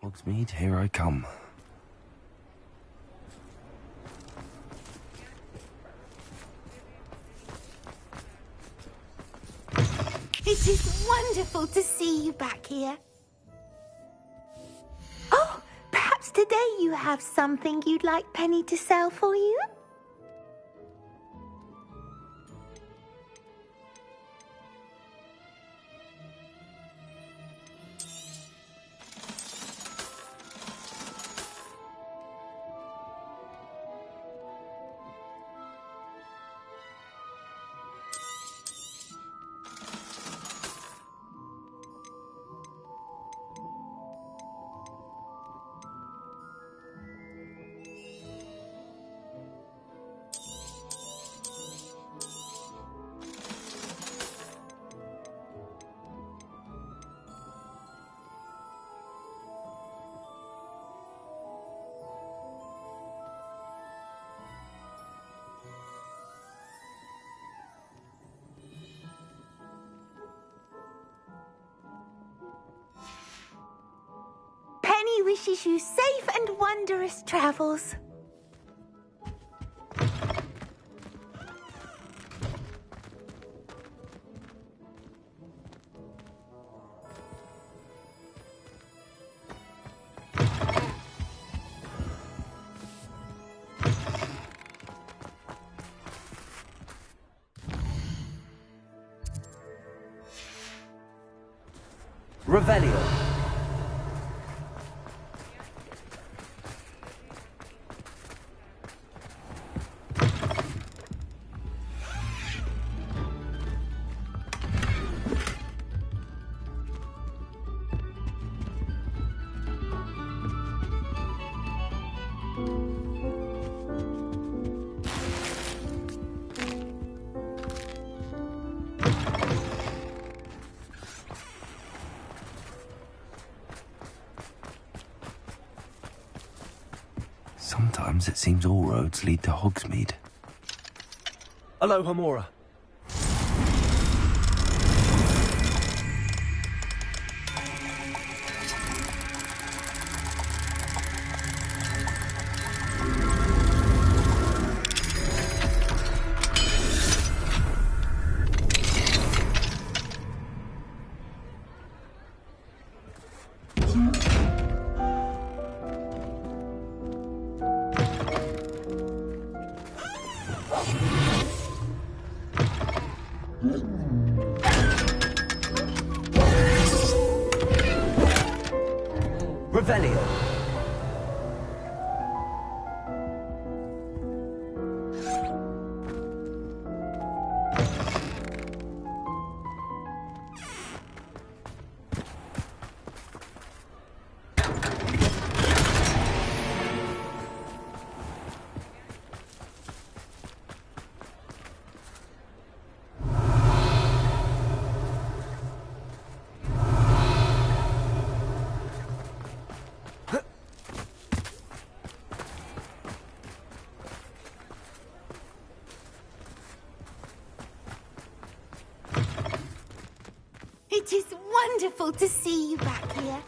Hogsmeade, here I come. It is wonderful to see you back here. Oh, perhaps today you have something you'd like Penny to sell for you? Penny wishes you safe and wondrous travels. Revelio. Sometimes it seems all roads lead to Hogsmeade. Aloha Mora. Revelio. wonderful to see you back here.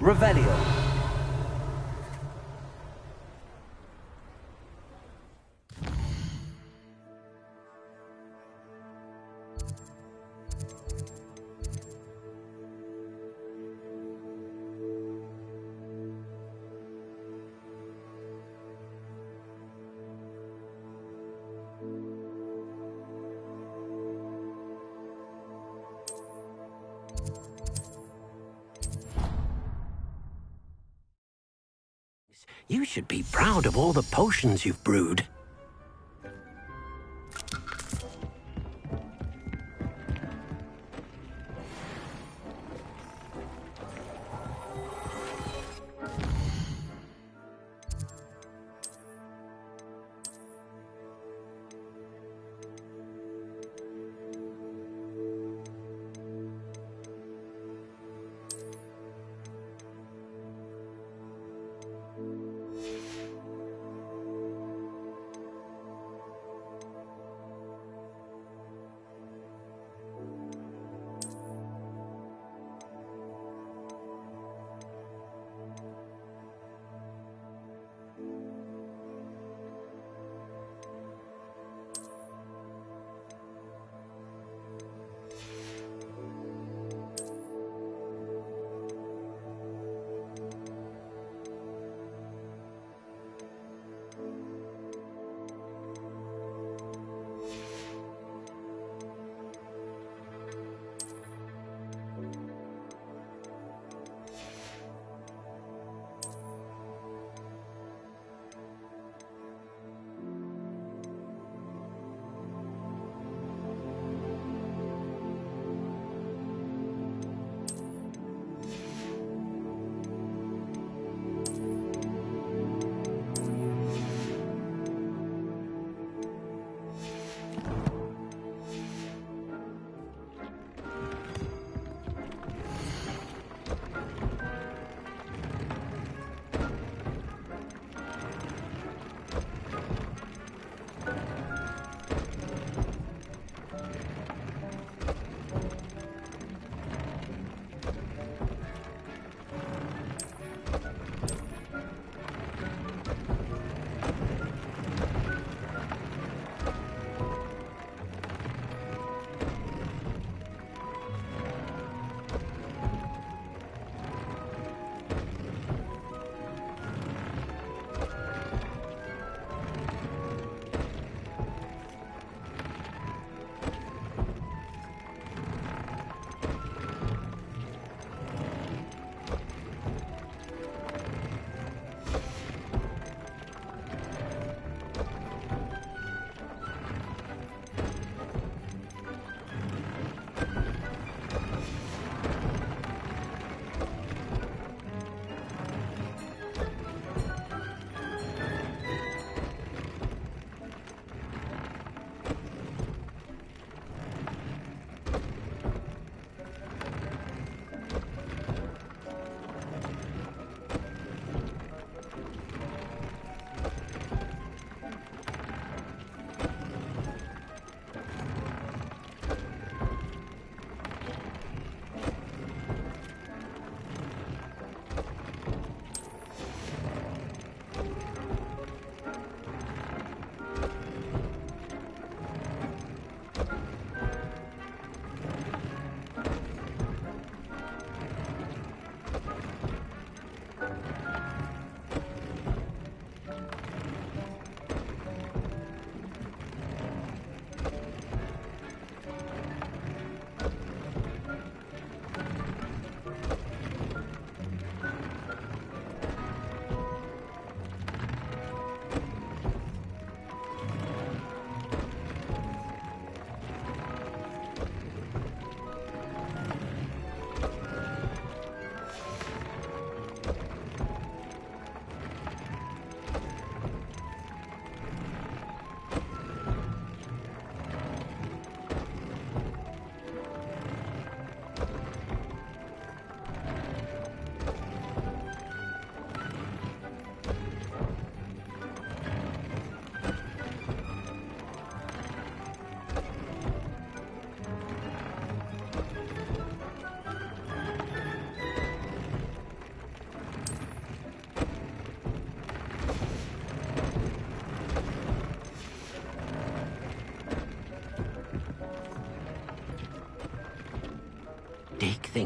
Revelio. You should be proud of all the potions you've brewed.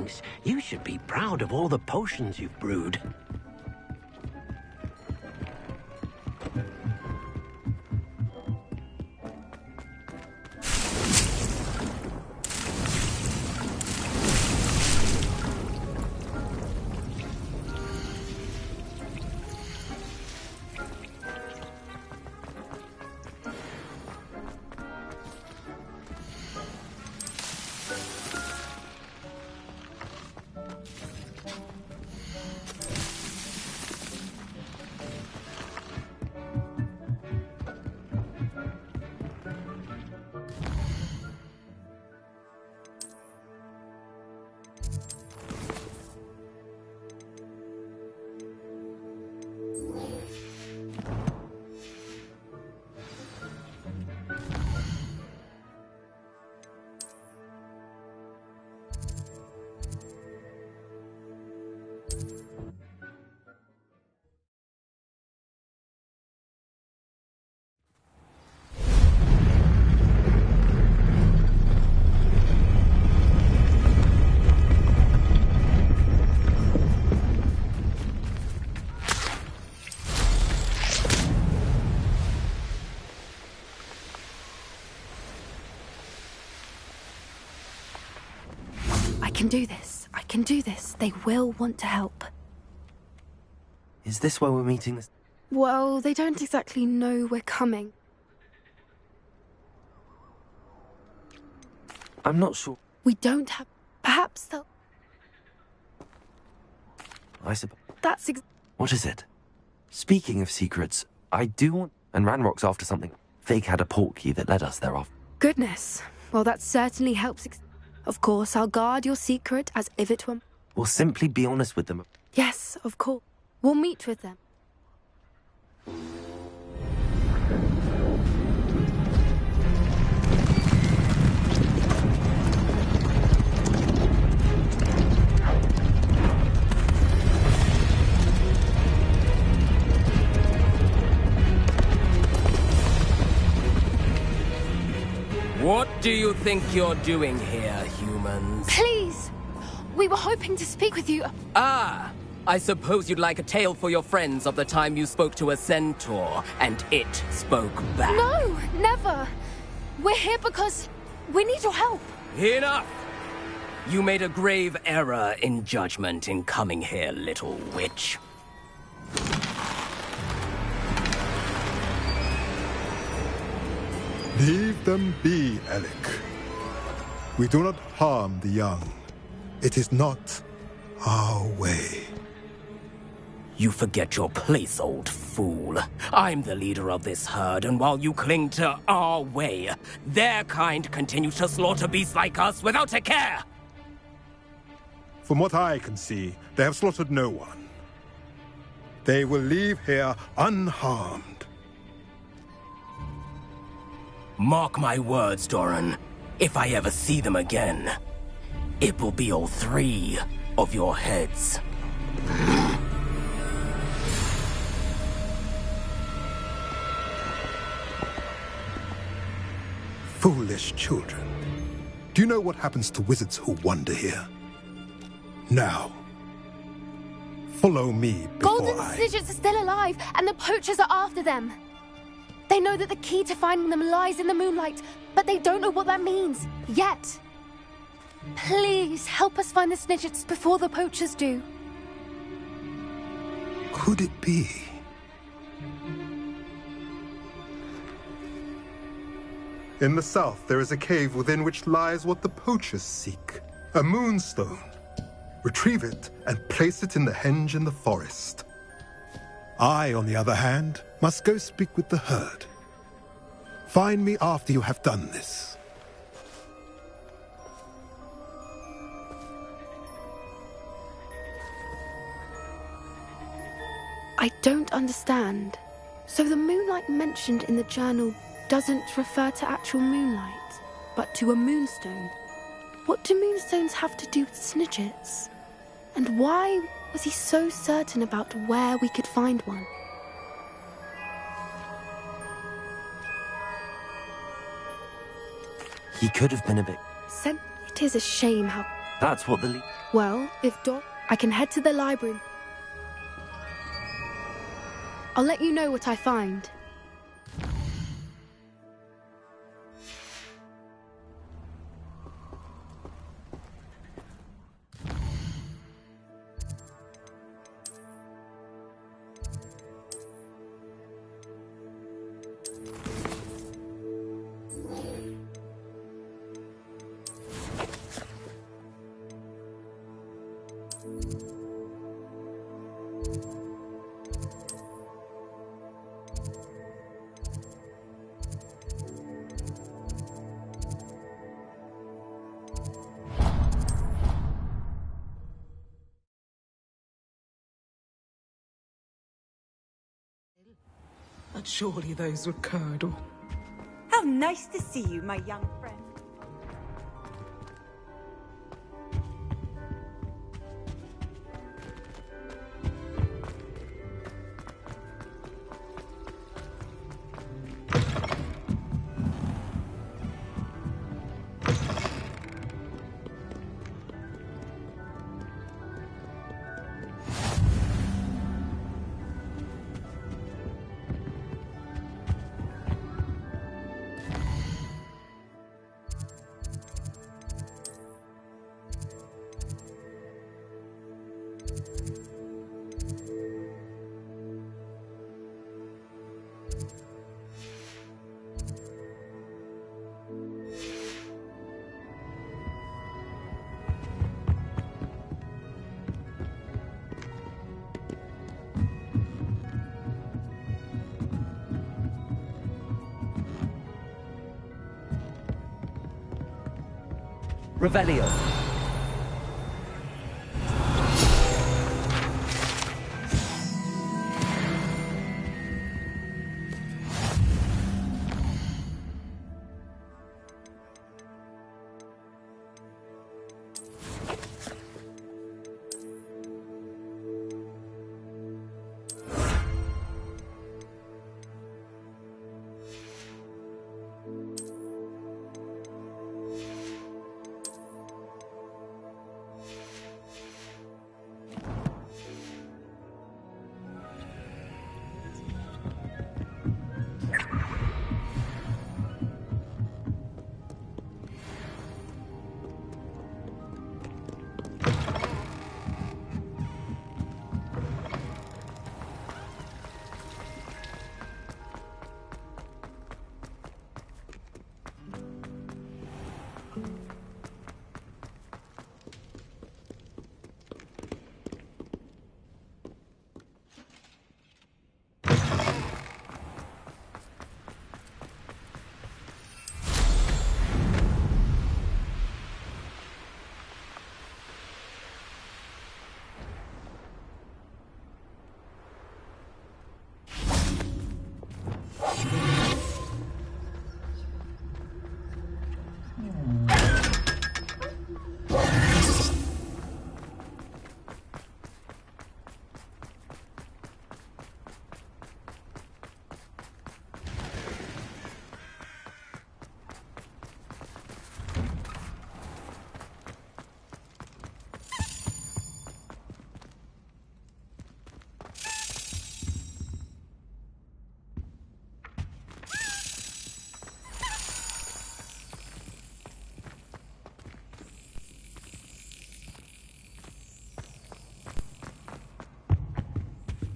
thinks you should be proud of all the potions you've brewed. I can do this. I can do this. They will want to help. Is this where we're meeting this? Well, they don't exactly know we're coming. I'm not sure. We don't have... Perhaps they'll... I suppose. That's What is it? Speaking of secrets, I do want... And Ranrock's after something. Fig had a port key that led us thereof. Goodness. Well, that certainly helps. Of course, I'll guard your secret as if it were... We'll simply be honest with them. Yes, of course. We'll meet with them. What do you think you're doing here, humans? Please! We were hoping to speak with you. Ah! I suppose you'd like a tale for your friends of the time you spoke to a centaur, and it spoke back. No! Never! We're here because we need your help. Enough! You made a grave error in judgment in coming here, little witch. Leave them be, Alec. We do not harm the young. It is not our way. You forget your place, old fool. I'm the leader of this herd, and while you cling to our way, their kind continue to slaughter beasts like us without a care! From what I can see, they have slaughtered no one. They will leave here unharmed. Mark my words, Doran. If I ever see them again, it will be all 3 of your heads. Foolish children. Do you know what happens to wizards who wander here? Now, follow me before Golden Snidgets are still alive, and the poachers are after them. They know that the key to finding them lies in the moonlight, but they don't know what that means, yet. Please, help us find the Snidgets before the poachers do. Could it be? In the south, there is a cave within which lies what the poachers seek. A moonstone. Retrieve it and place it in the henge in the forest. I, on the other hand, must go speak with the herd. Find me after you have done this. I don't understand. So the moonlight mentioned in the journal doesn't refer to actual moonlight, but to a moonstone. What do moonstones have to do with Snidgets? And why was he so certain about where we could find one? He could have been a bit... It is a shame how... That's what Well, if Doc, I can head to the library. I'll let you know what I find. But surely those were curdle. How nice to see you, my young friend. Revelio.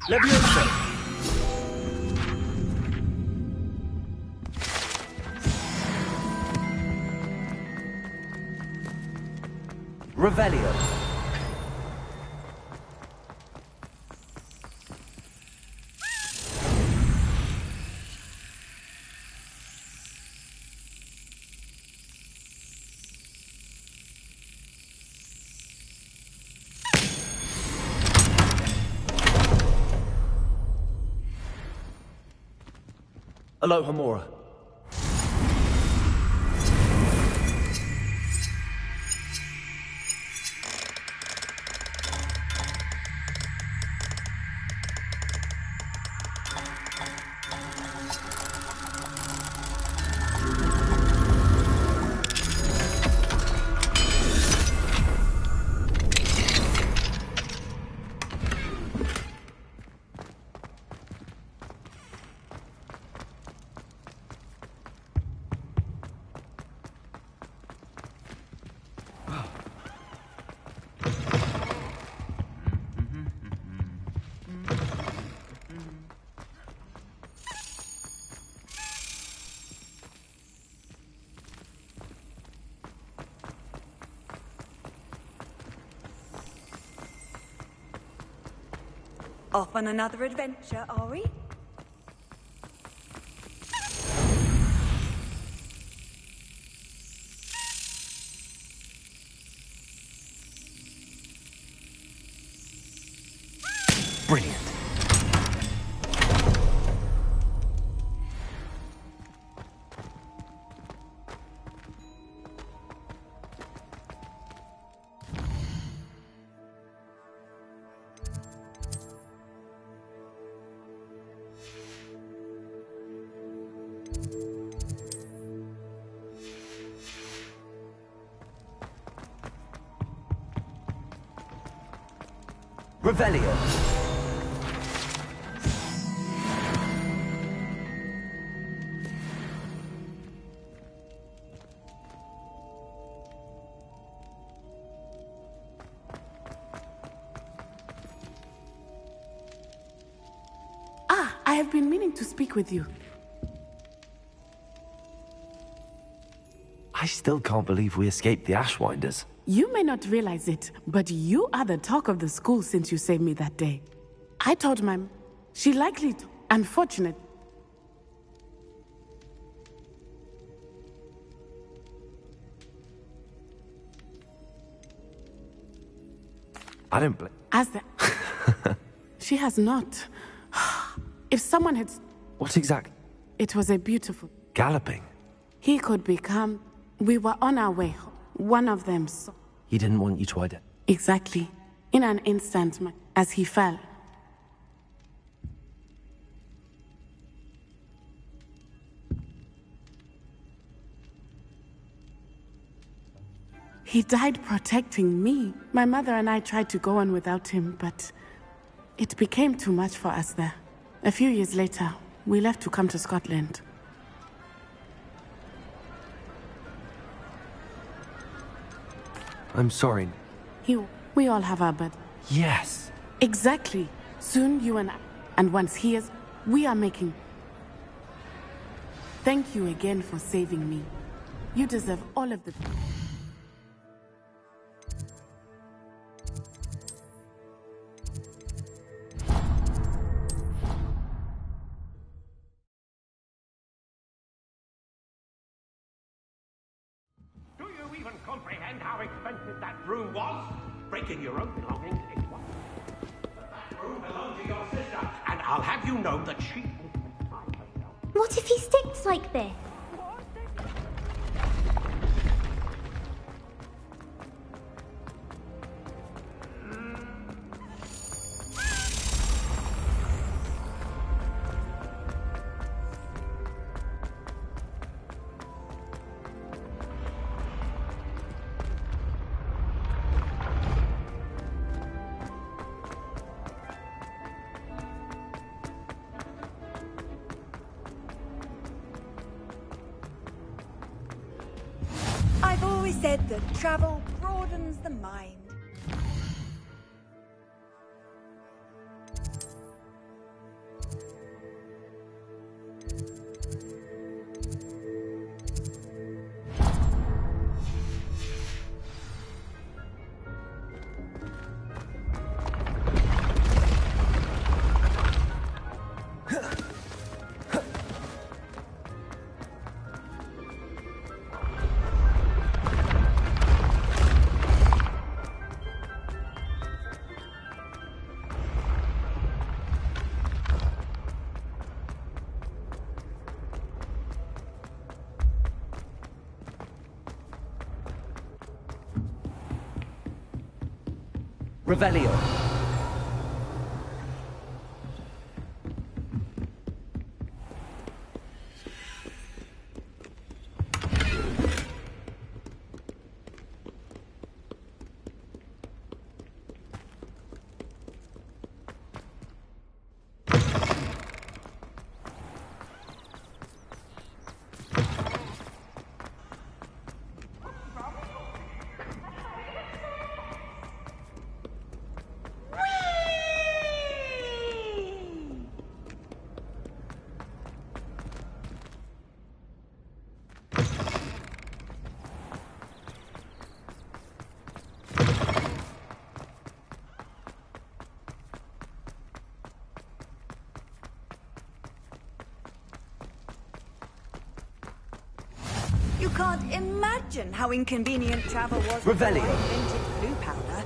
Leviosa. Revelio. Alohomora. Off on another adventure, are we? Brilliant. Revelio. Ah, I have been meaning to speak with you. I still can't believe we escaped the Ashwinders. You may not realize it, but you are the talk of the school since you saved me that day. I told Mom. She likely to. Unfortunate. I don't blame. As the... She has not. If someone had... What exactly? It was a beautiful... Galloping. He could become... We were on our way. One of them saw... He didn't want you to identify. Exactly. In an instant, as he fell. He died protecting me. My mother and I tried to go on without him, but it became too much for us there. A few years later, we left to come to Scotland. I'm sorry. We all have our bad. Yes. Exactly. Soon you and I. And once he is, we are making... Thank you again for saving me. You deserve all of the... Do you even comprehend how expensive that room was? Breaking your own belongings is one. But that room belonged to your sister, and I'll have you know that she... What if he stinks like this? I've always said that travel broadens the mind. Revelio. can't imagine how inconvenient travel was before I Revelio. invented blue powder.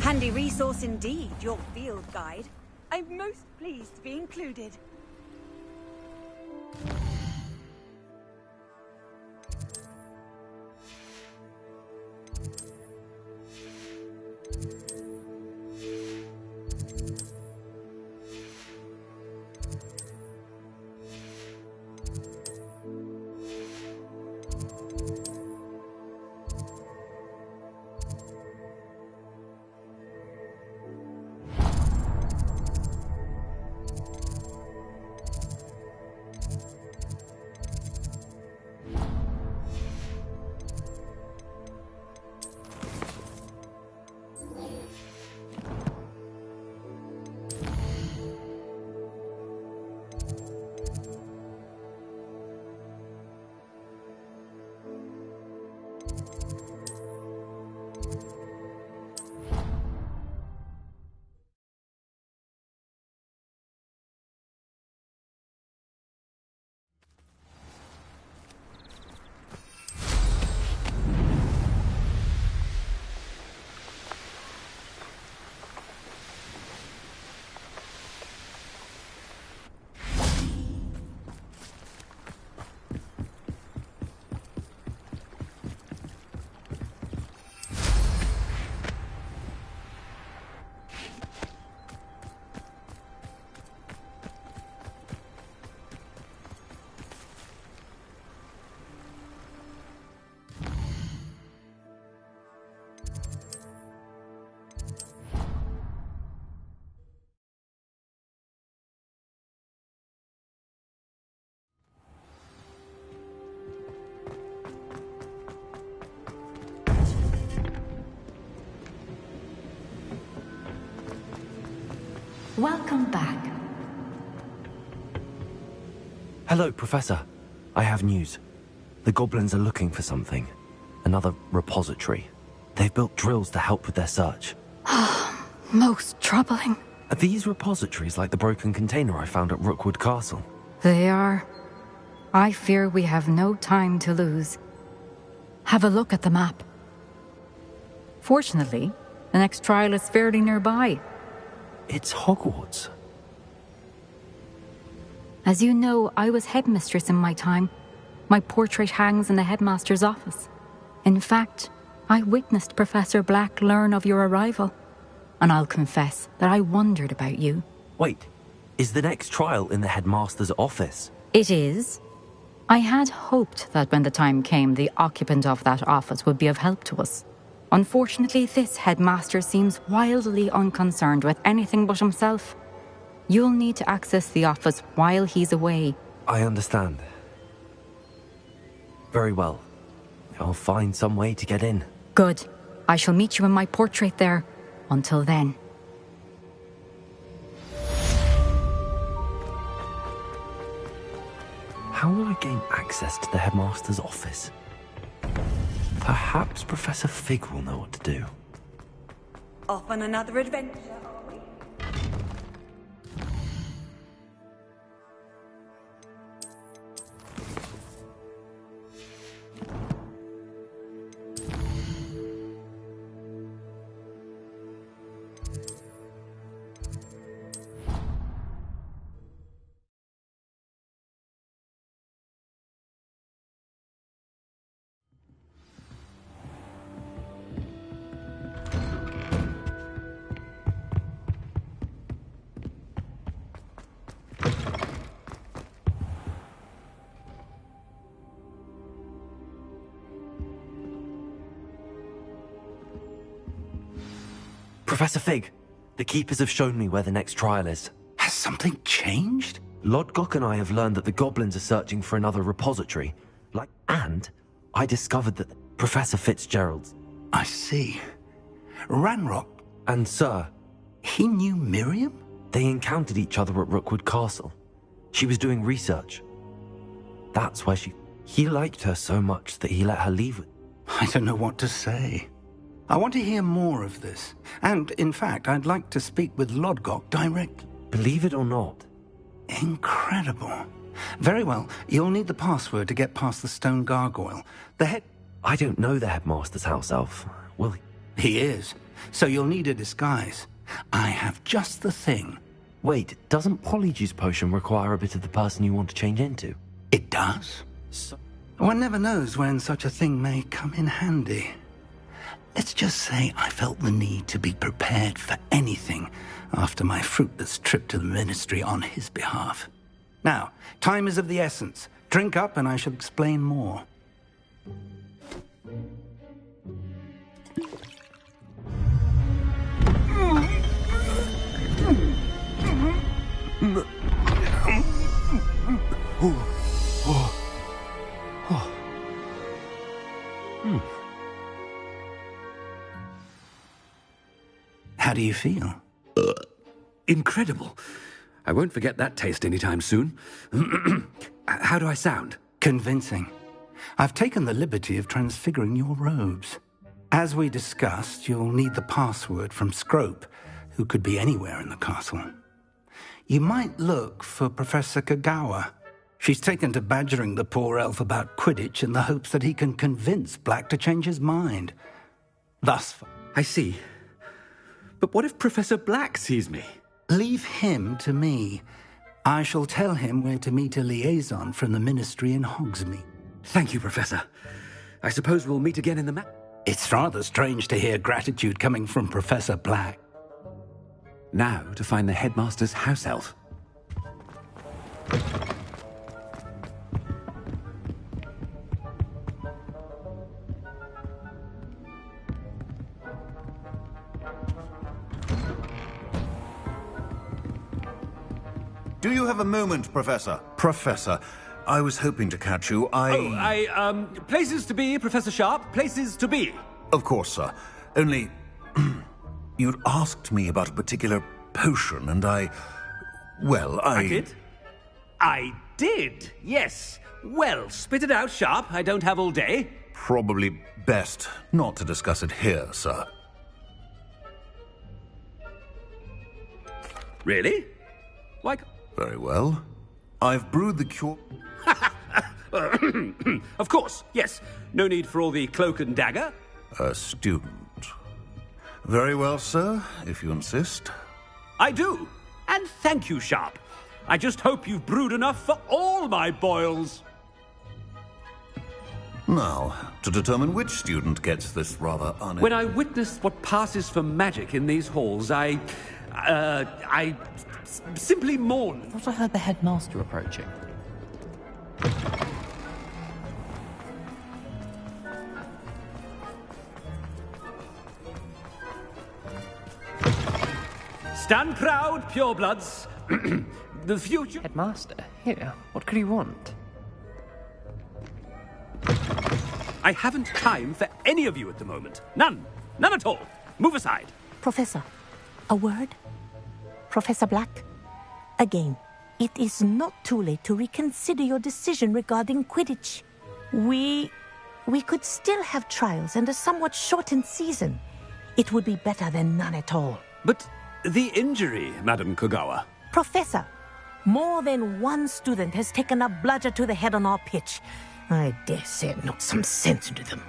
Handy resource indeed, your field guide. I'm most pleased to be included. Welcome back. Hello, Professor. I have news. The goblins are looking for something. Another repository. They've built drills to help with their search. Most troubling. Are these repositories like the broken container I found at Rookwood Castle? They are. I fear we have no time to lose. Have a look at the map. Fortunately, the next trial is fairly nearby. It's Hogwarts. As you know, I was headmistress in my time. My portrait hangs in the headmaster's office. In fact, I witnessed Professor Black learn of your arrival. And I'll confess that I wondered about you. Wait, is the next trial in the headmaster's office? It is. I had hoped that when the time came, the occupant of that office would be of help to us. Unfortunately, this headmaster seems wildly unconcerned with anything but himself. You'll need to access the office while he's away. I understand. Very well. I'll find some way to get in. Good. I shall meet you in my portrait there. Until then. access to the headmaster's office. Perhaps Professor Fig will know what to do. Off on another adventure, are we? Professor Fig, the Keepers have shown me where the next trial is. Has something changed? Lodgok and I have learned that the goblins are searching for another repository. And I discovered that Professor Fitzgerald's... I see. Ranrock... And Sir... He knew Miriam? They encountered each other at Rookwood Castle. She was doing research. That's where He liked her so much that he let her leave with... I don't know what to say. I want to hear more of this. And, in fact, I'd like to speak with Lodgok directly. Believe it or not. Incredible. Very well. You'll need the password to get past the stone gargoyle. I don't know the headmaster's house elf. Will he? He is. So you'll need a disguise. I have just the thing. Wait, doesn't Polyjuice Potion require a bit of the person you want to change into? It does. One never knows when such a thing may come in handy. Let's just say I felt the need to be prepared for anything after my fruitless trip to the ministry on his behalf. Now, time is of the essence. Drink up and I shall explain more. How do you feel? Incredible. I won't forget that taste anytime soon. How do I sound? Convincing. I've taken the liberty of transfiguring your robes. As we discussed, you'll need the password from Scrope, who could be anywhere in the castle. You might look for Professor Kagawa. She's taken to badgering the poor elf about Quidditch in the hopes that he can convince Black to change his mind. Thus far. I see. But what if Professor Black sees me? Leave him to me. I shall tell him where to meet a liaison from the ministry in Hogsmeade. Thank you, Professor. I suppose we'll meet again in the map. It's rather strange to hear gratitude coming from Professor Black. Now to find the headmaster's house elf. Do you have a moment, Professor? Professor, I was hoping to catch you. Places to be, Professor Sharp. Places to be. Of course, sir. Only... you'd asked me about a particular potion, and I did? I did, yes. Well, spit it out, Sharp. I don't have all day. Probably best not to discuss it here, sir. Really? Why... Very well. I've brewed the cure... Of course, yes. No need for all the cloak and dagger. A student. Very well, sir, if you insist. I do. And thank you, Sharp. I just hope you've brewed enough for all my boils. Now, to determine which student gets this rather When I witness what passes for magic in these halls, I simply mourn. I thought I heard the headmaster approaching. Stand proud, purebloods. The future... Headmaster, here, what could he want? I haven't time for any of you at the moment. None. None at all. Move aside. Professor, a word? Professor Black? Again, It is not too late to reconsider your decision regarding Quidditch. We could still have trials and a somewhat shortened season. It would be better than none at all. But the injury, Madam Kogawa. Professor, more than one student has taken a bludger to the head on our pitch. I dare say it knocked some sense into them.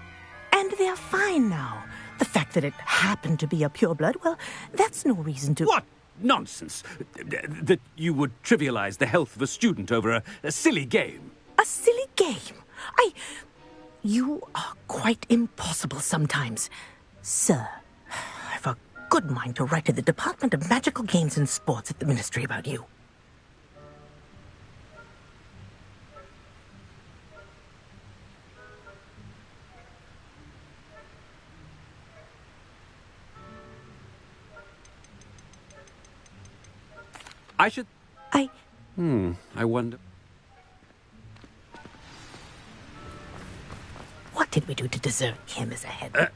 And they're fine now. The fact that it happened to be a pureblood, well, that's no reason to... What nonsense! That you would trivialize the health of a student over a silly game. A silly game? You are quite impossible sometimes. Sir, I've a good mind to write to the Department of Magical Games and Sports at the Ministry about you. I wonder... What did we do to deserve him as a head?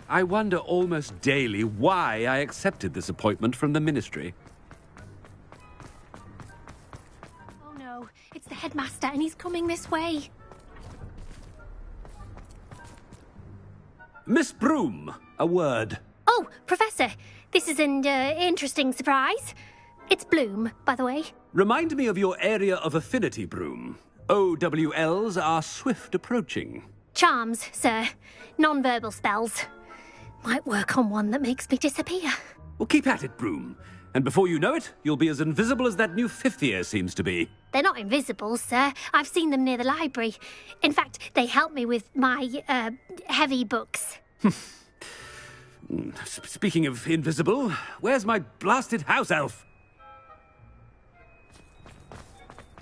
I wonder almost daily why I accepted this appointment from the Ministry. Oh no, it's the headmaster and he's coming this way. Miss Broom, a word. Oh, Professor, this is an interesting surprise. It's Bloom, by the way. Remind me of your area of affinity, Broom. OWLs are swift approaching. Charms, sir. Non-verbal spells. Might work on one that makes me disappear. Well, keep at it, Broom. And before you know it, you'll be as invisible as that new fifth year seems to be. They're not invisible, sir. I've seen them near the library. In fact, they help me with my, heavy books. Speaking of invisible, where's my blasted house elf?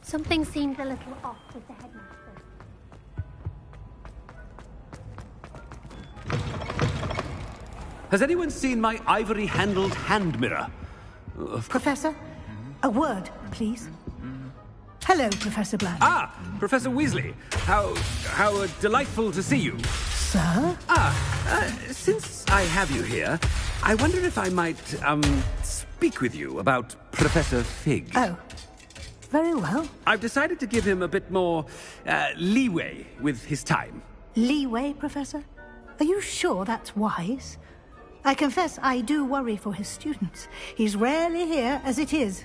Something seemed a little off with the headmaster. Has anyone seen my ivory-handled hand mirror? Professor, a word, please. Hello, Professor Black. Ah, Professor Weasley. How delightful to see you. Sir? Since I have you here, I wonder if I might, speak with you about Professor Fig. Oh, very well. I've decided to give him a bit more, leeway with his time. Leeway, Professor? Are you sure that's wise? I confess I do worry for his students. He's rarely here as it is.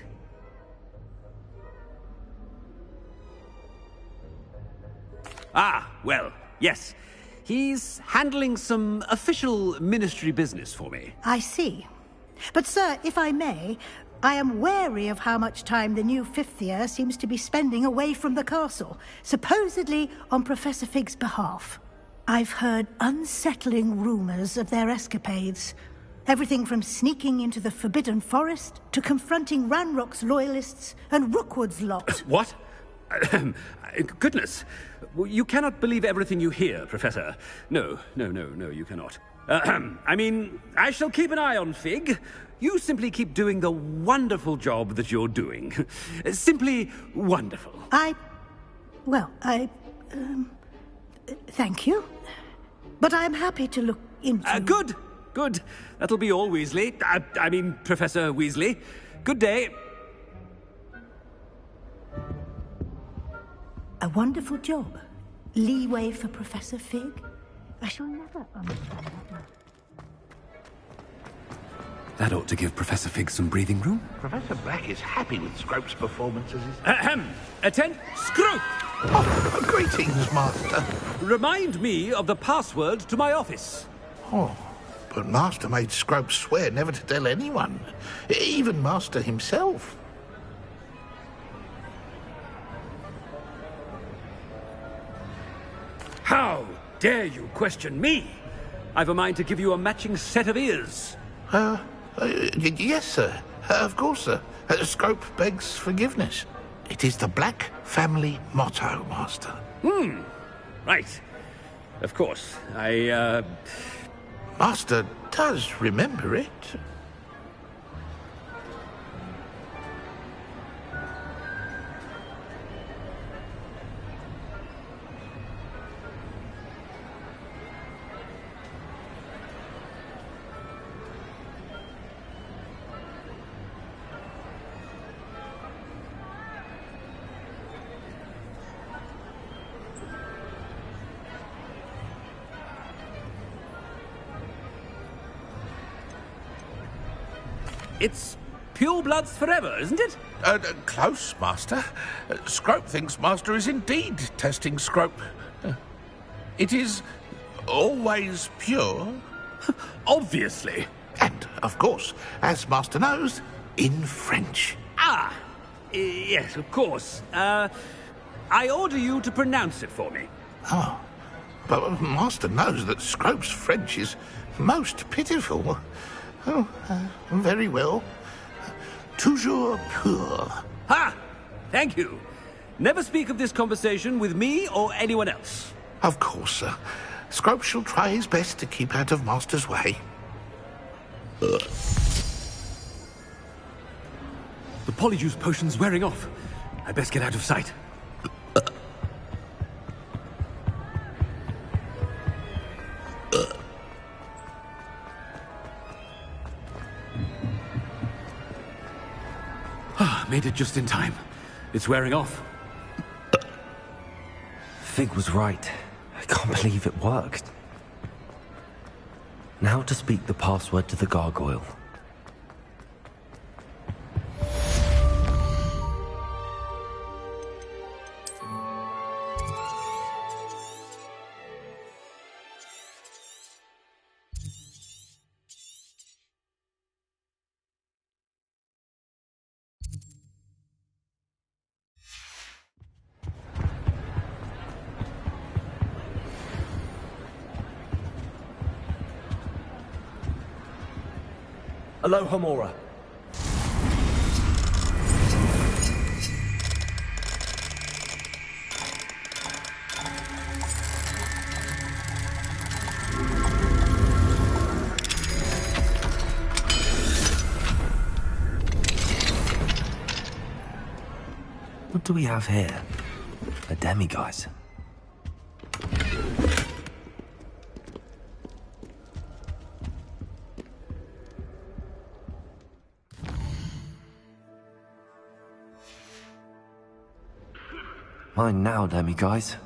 Ah, well, yes. He's handling some official ministry business for me. I see. But, sir, if I may, I am wary of how much time the new fifth year seems to be spending away from the castle, supposedly on Professor Fig's behalf. I've heard unsettling rumors of their escapades. Everything from sneaking into the Forbidden Forest to confronting Ranrock's loyalists and Rookwood's lot. What? Goodness. You cannot believe everything you hear, Professor. No, you cannot. I mean, I shall keep an eye on Fig. You simply keep doing the wonderful job that you're doing. Simply wonderful. Thank you. But I'm happy to look into... Good. That'll be all, Weasley. I mean, Professor Weasley. Good day. A wonderful job. Leeway for Professor Fig. I shall never understand that. That ought to give Professor Fig some breathing room. Professor Black is happy with Scrope's performances. Attend, Scrope! Oh, greetings, Master. Remind me of the password to my office. Oh, but Master made Scrope swear never to tell anyone, even Master himself. How dare you question me? I've a mind to give you a matching set of ears. Yes, sir. Of course, sir. Scrope begs forgiveness. It is the Black family motto, Master. Right. Of course. Master does remember it. It's pure bloods forever, isn't it? Close, Master. Scrope thinks Master is indeed testing Scrope. It is always pure. Obviously. And, of course, as Master knows, in French. Ah! Yes, of course. I order you to pronounce it for me. Oh. But Master knows that Scrope's French is most pitiful. Oh, very well. Toujours pur. Ha! Thank you. Never speak of this conversation with me or anyone else. Of course, sir. Scrope shall try his best to keep out of Master's way. The polyjuice potion's wearing off. I best get out of sight. Made it just in time. It's wearing off. Fig was right. I can't believe it worked. Now to speak the password to the gargoyle. Aloha Mora. What do we have here? A demiguise. Mine now, demiguise.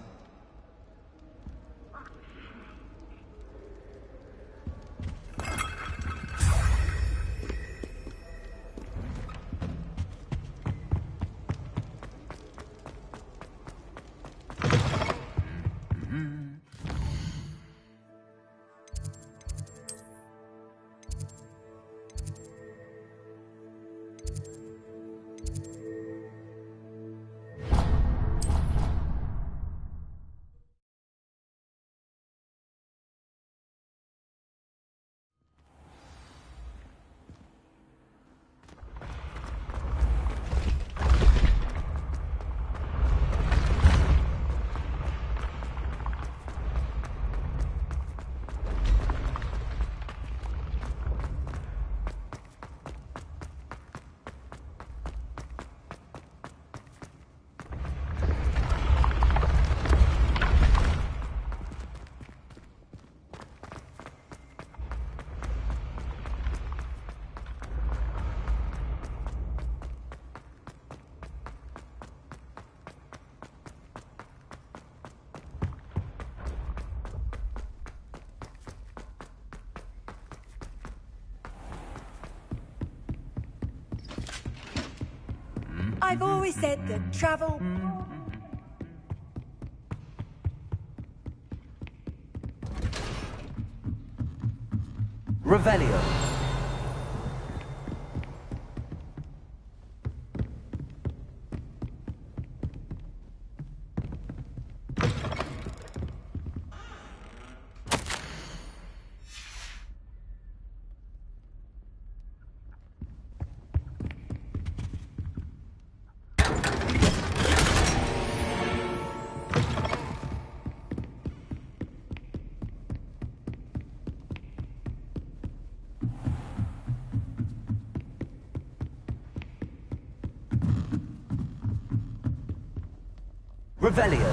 I've always said that travel... Revelio. Revelio.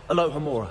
Aloha Mora.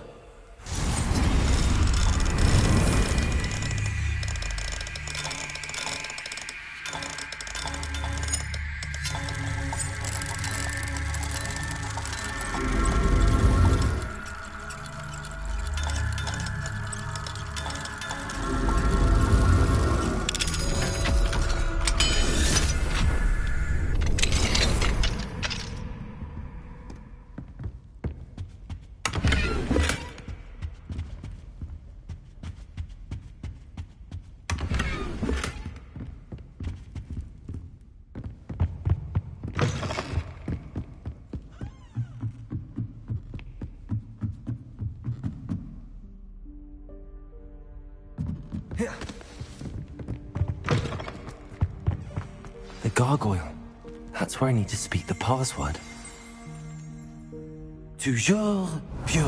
gargoyle. That's where I need to speak the password. Toujours pure.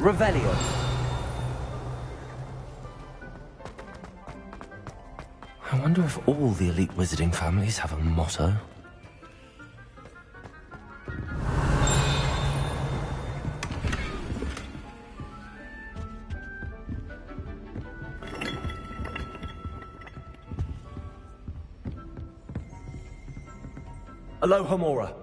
Revelio. I wonder if all the elite wizarding families have a motto. Alohomora.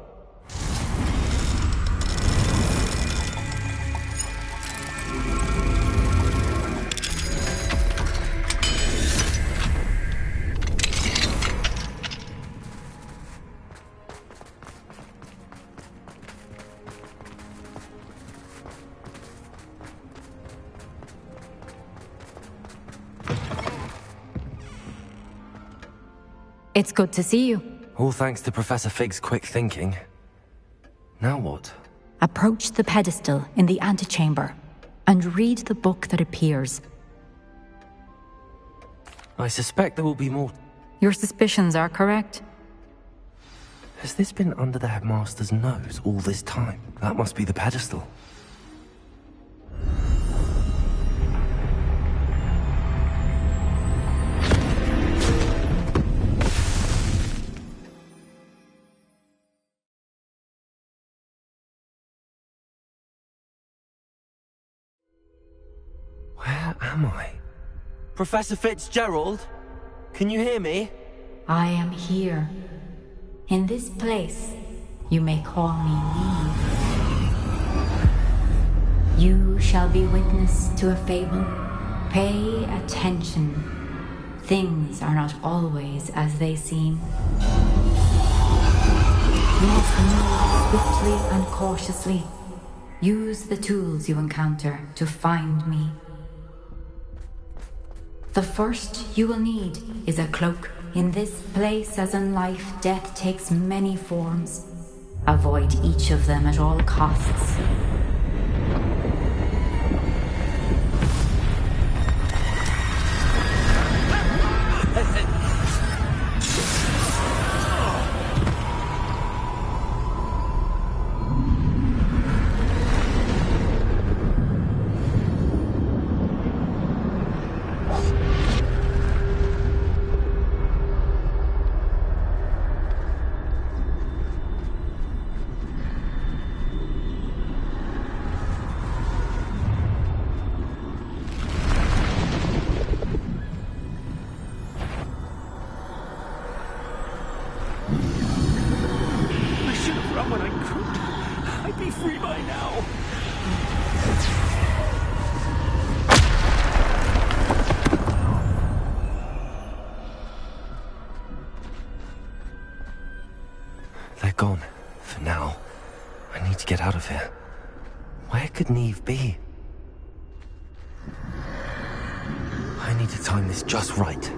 It's good to see you. All thanks to Professor Fig's quick thinking. Now what? Approach the pedestal in the antechamber and read the book that appears. I suspect there will be more. Your suspicions are correct. Has this been under the headmaster's nose all this time? That must be the pedestal. Where am I? Professor Fitzgerald? Can you hear me? I am here. In this place, you may call me Neve. You shall be witness to a fable. Pay attention. Things are not always as they seem. You must move swiftly and cautiously. Use the tools you encounter to find me. The first you will need is a cloak. In this place, as in life, death takes many forms. Avoid each of them at all costs. They're gone. For now. I need to get out of here. Where could Neve be? I need to time this just right.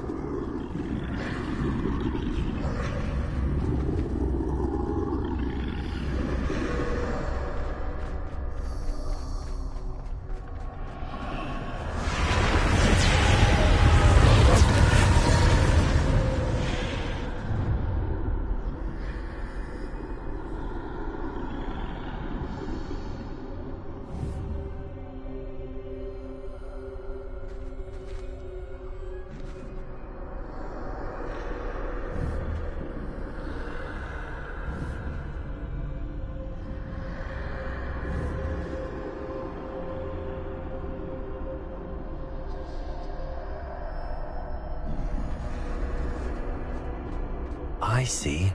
I see.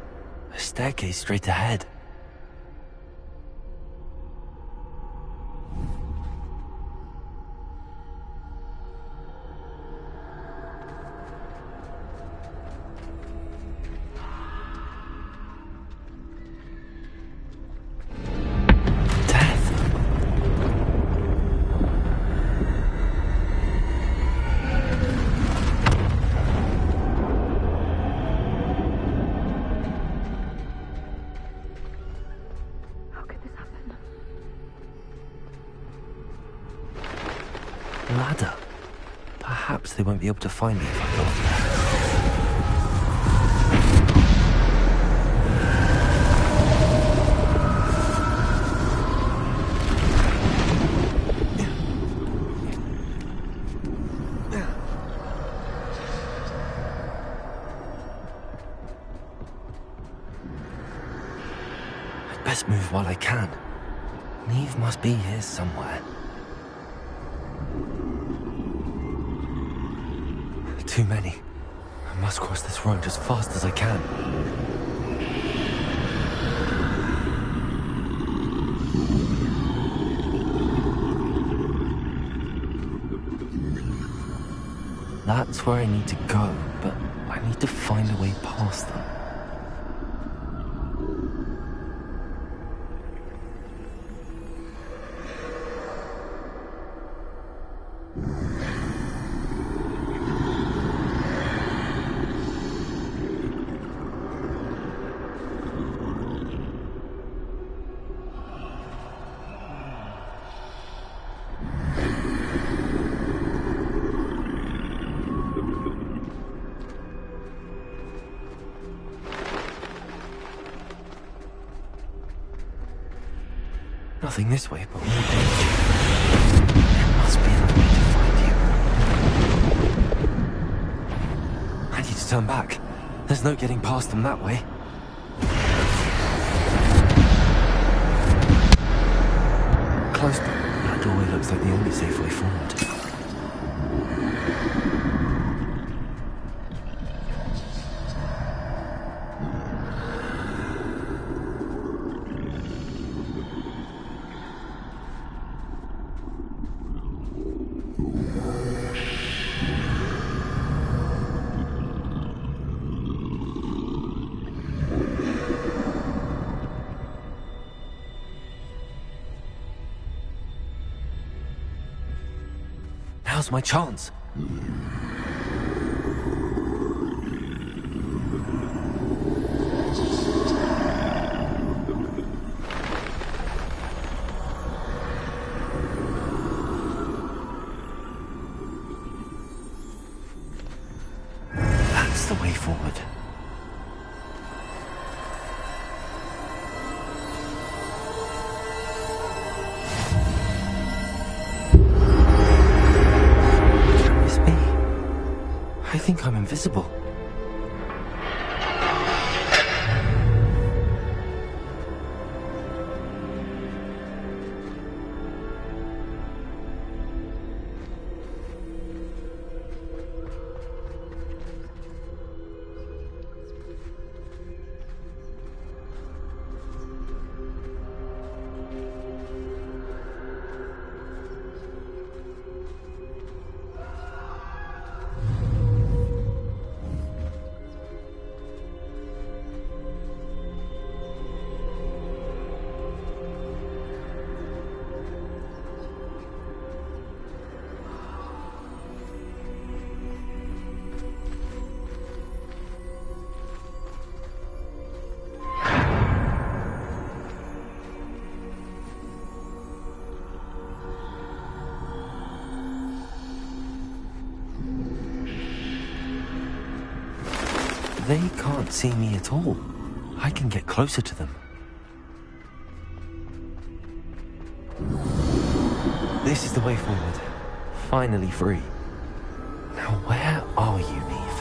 A staircase straight ahead. ladder. Perhaps they won't be able to find me if I go up there. I'd best move while I can. Neve must be here somewhere. Too many. I must cross this road as fast as I can. That's where I need to go, but I need to find a way past them. Nothing this way, but more danger. There must be another way to find you. I need to turn back. There's no getting past them that way. Close, but that doorway looks like the only safe way forward. Now's my chance. That's the way forward. I think I'm invisible. They can't see me at all. I can get closer to them. This is the way forward. Finally free. Now where are you, Neve?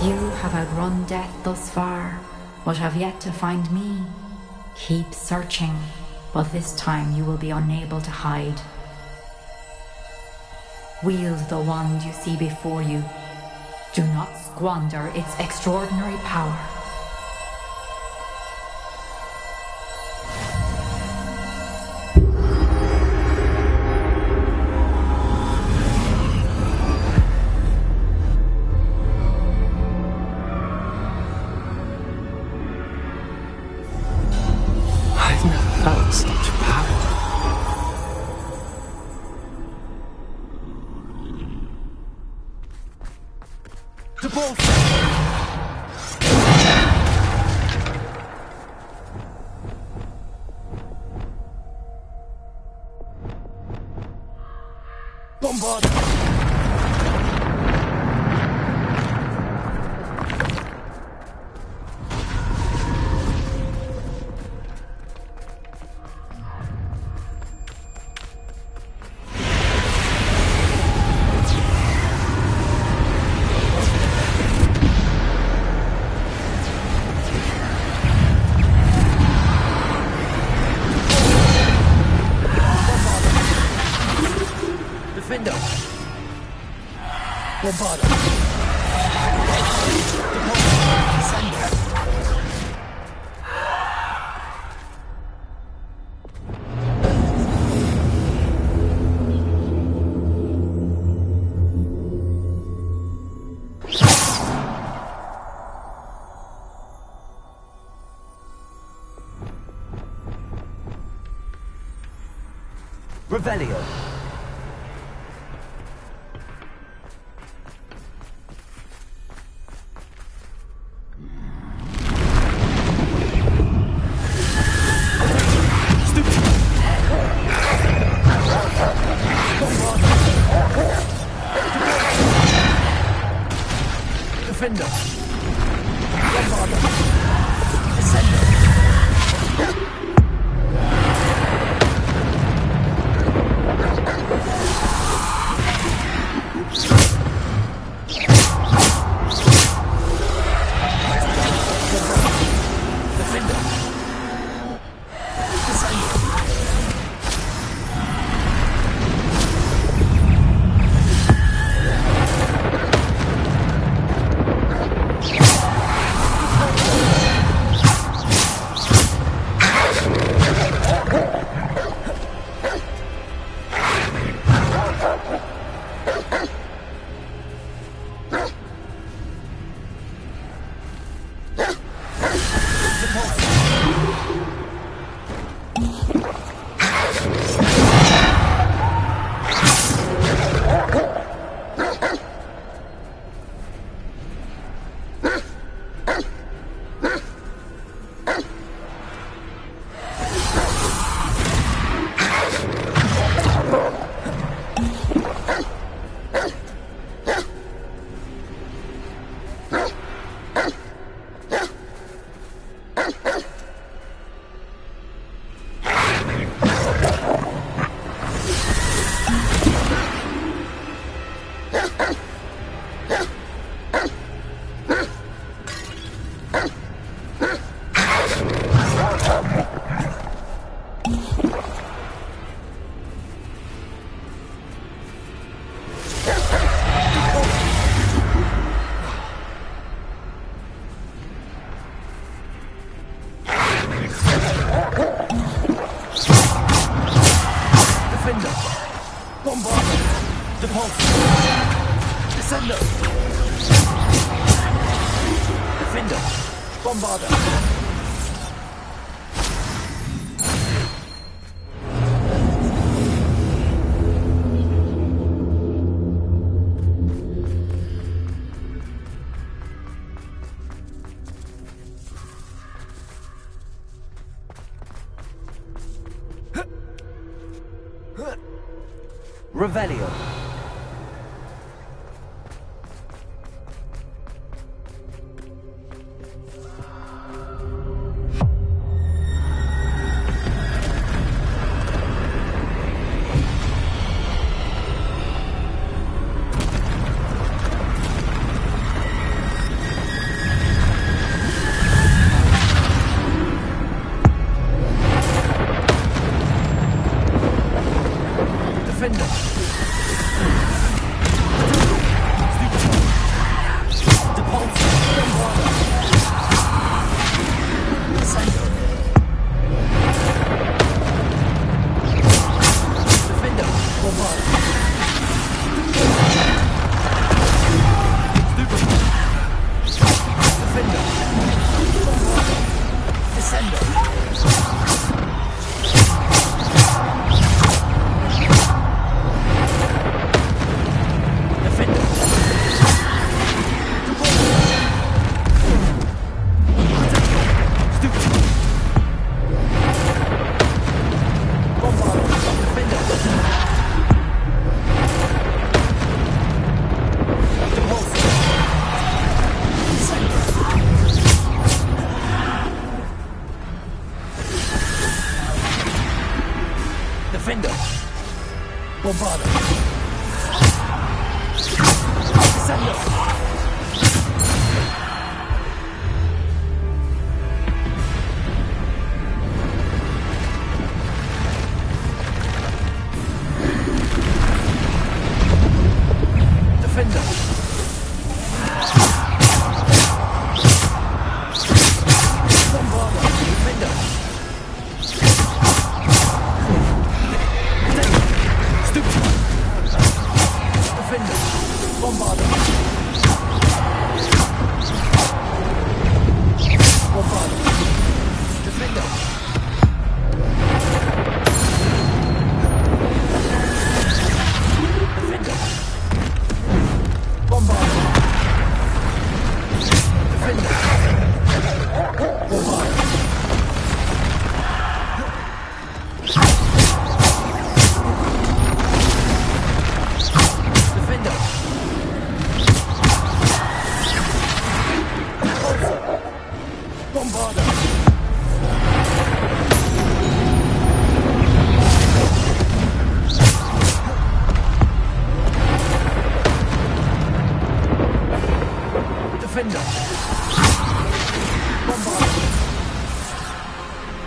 You have outrun death thus far, but have yet to find me. Keep searching, but this time you will be unable to hide. Wield the wand you see before you. Do not squander its extraordinary power. I've never felt such power. Revelio. Defender. Bombarder. Descender. Revelio. Defender. Defender! Bombarda!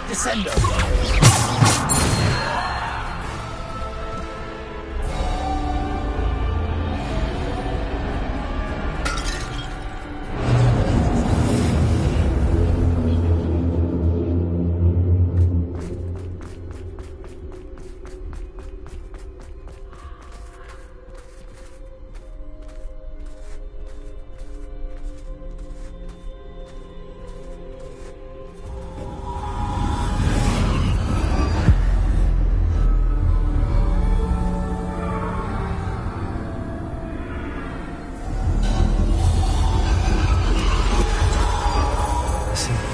Descender!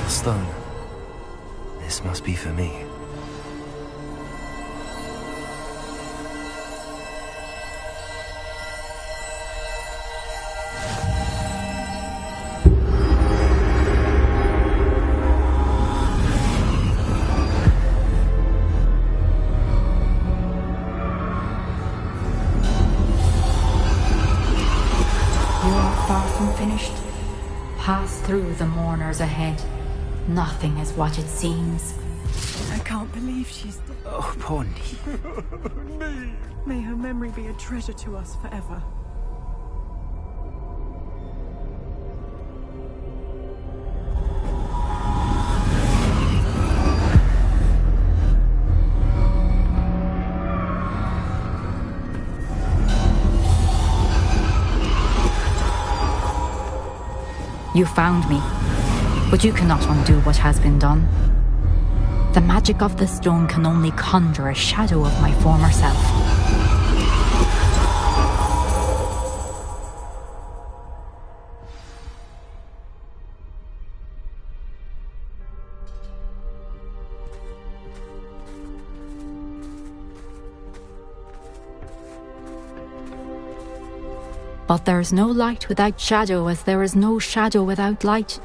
Stone. This must be for me. You are far from finished. Pass through the mourners ahead. Nothing is what it seems. I can't believe she's dead. Oh, poor Neve. May her memory be a treasure to us forever. You found me, but you cannot undo what has been done. The magic of the stone can only conjure a shadow of my former self. But there is no light without shadow, as there is no shadow without light.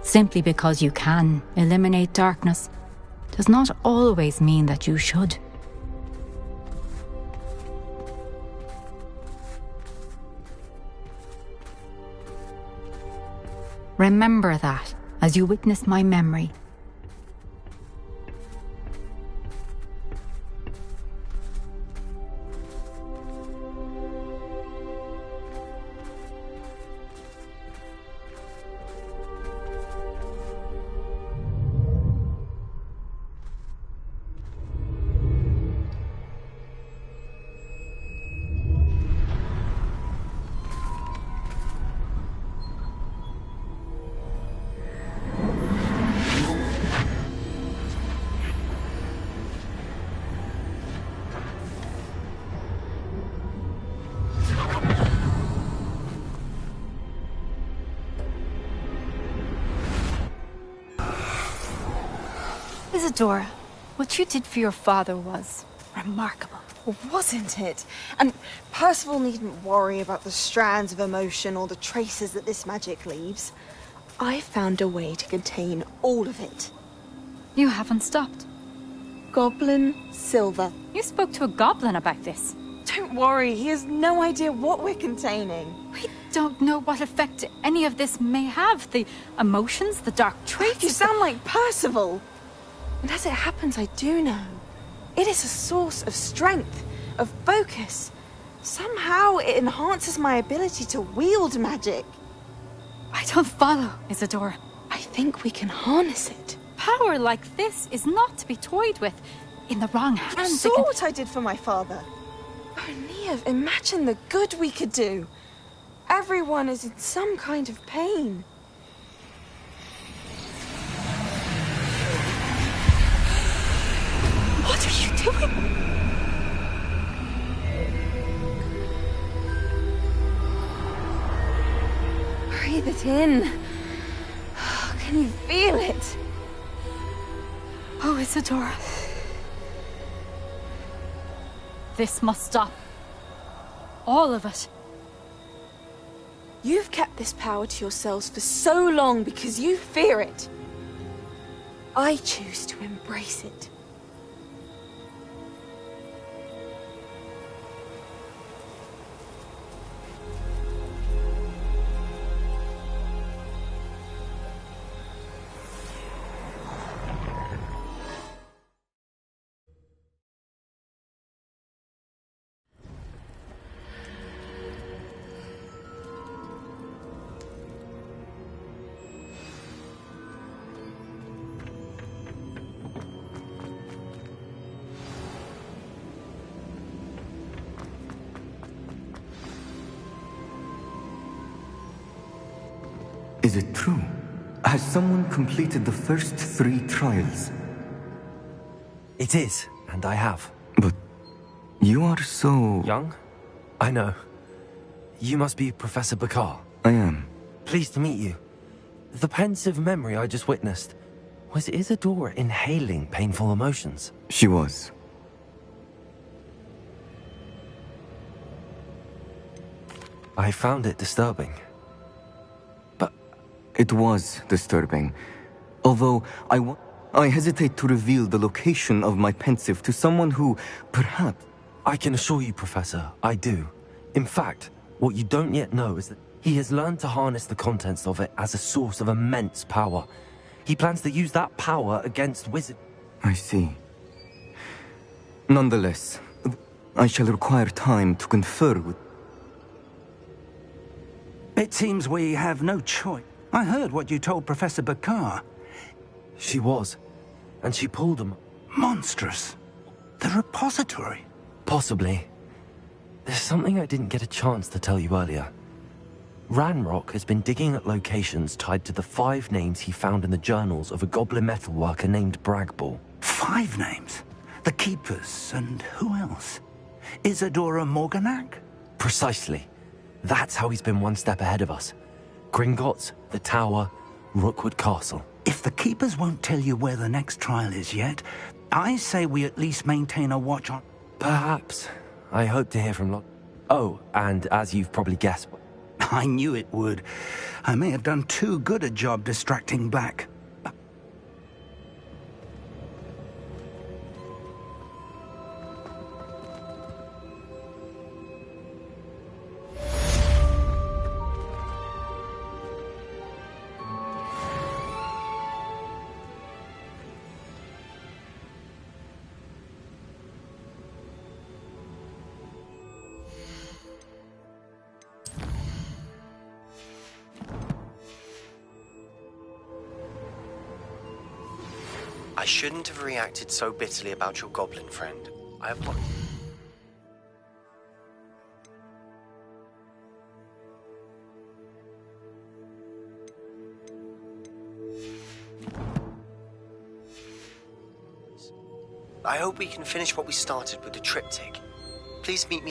Simply because you can eliminate darkness does not always mean that you should. Remember that as you witness my memory. Isadora, what you did for your father was remarkable. Wasn't it? And Percival needn't worry about the strands of emotion or the traces that this magic leaves. I found a way to contain all of it. You haven't stopped. Goblin Silver. You spoke to a goblin about this. Don't worry, he has no idea what we're containing. We don't know what effect any of this may have. The emotions, the dark traits. You sound like Percival. And as it happens, I do know. It is a source of strength, of focus. Somehow it enhances my ability to wield magic. I don't follow, Isadora. I think we can harness it. Power like this is not to be toyed with. In the wrong hands, You saw what I did for my father. Oh, Neve, imagine the good we could do. Everyone is in some kind of pain. What are you doing? Breathe it in. Can you feel it? Oh, Isadora. This must stop. All of it. You've kept this power to yourselves for so long because you fear it. I choose to embrace it. Is it true? Has someone completed the first 3 trials? It is, and I have. But you are so... Young? I know. You must be Professor Bakar. I am. Pleased to meet you. The pensive memory I just witnessed, was Isadora inhaling painful emotions? She was. I found it disturbing. It was disturbing. Although I hesitate to reveal the location of my pensive to someone who, perhaps... I can assure you, Professor, I do. In fact, what you don't yet know is that he has learned to harness the contents of it as a source of immense power. He plans to use that power against wizards. I see. Nonetheless, I shall require time to confer with... It seems we have no choice. I heard what you told Professor Bakar. She was. And she pulled them. Monstrous. The repository. Possibly. There's something I didn't get a chance to tell you earlier. Ranrock has been digging at locations tied to the 5 names he found in the journals of a goblin metalworker named Bragball. 5 names? The Keepers, and who else? Isadora Morganac? Precisely. That's how he's been one step ahead of us. Gringotts, the Tower, Rookwood Castle. If the Keepers won't tell you where the next trial is yet, I say we at least maintain a watch on... Perhaps. I hope to hear from Oh, and as you've probably guessed... I knew it would. I may have done too good a job distracting Black. I shouldn't have reacted so bitterly about your goblin friend. I apologize. I hope we can finish what we started with the triptych. Please meet me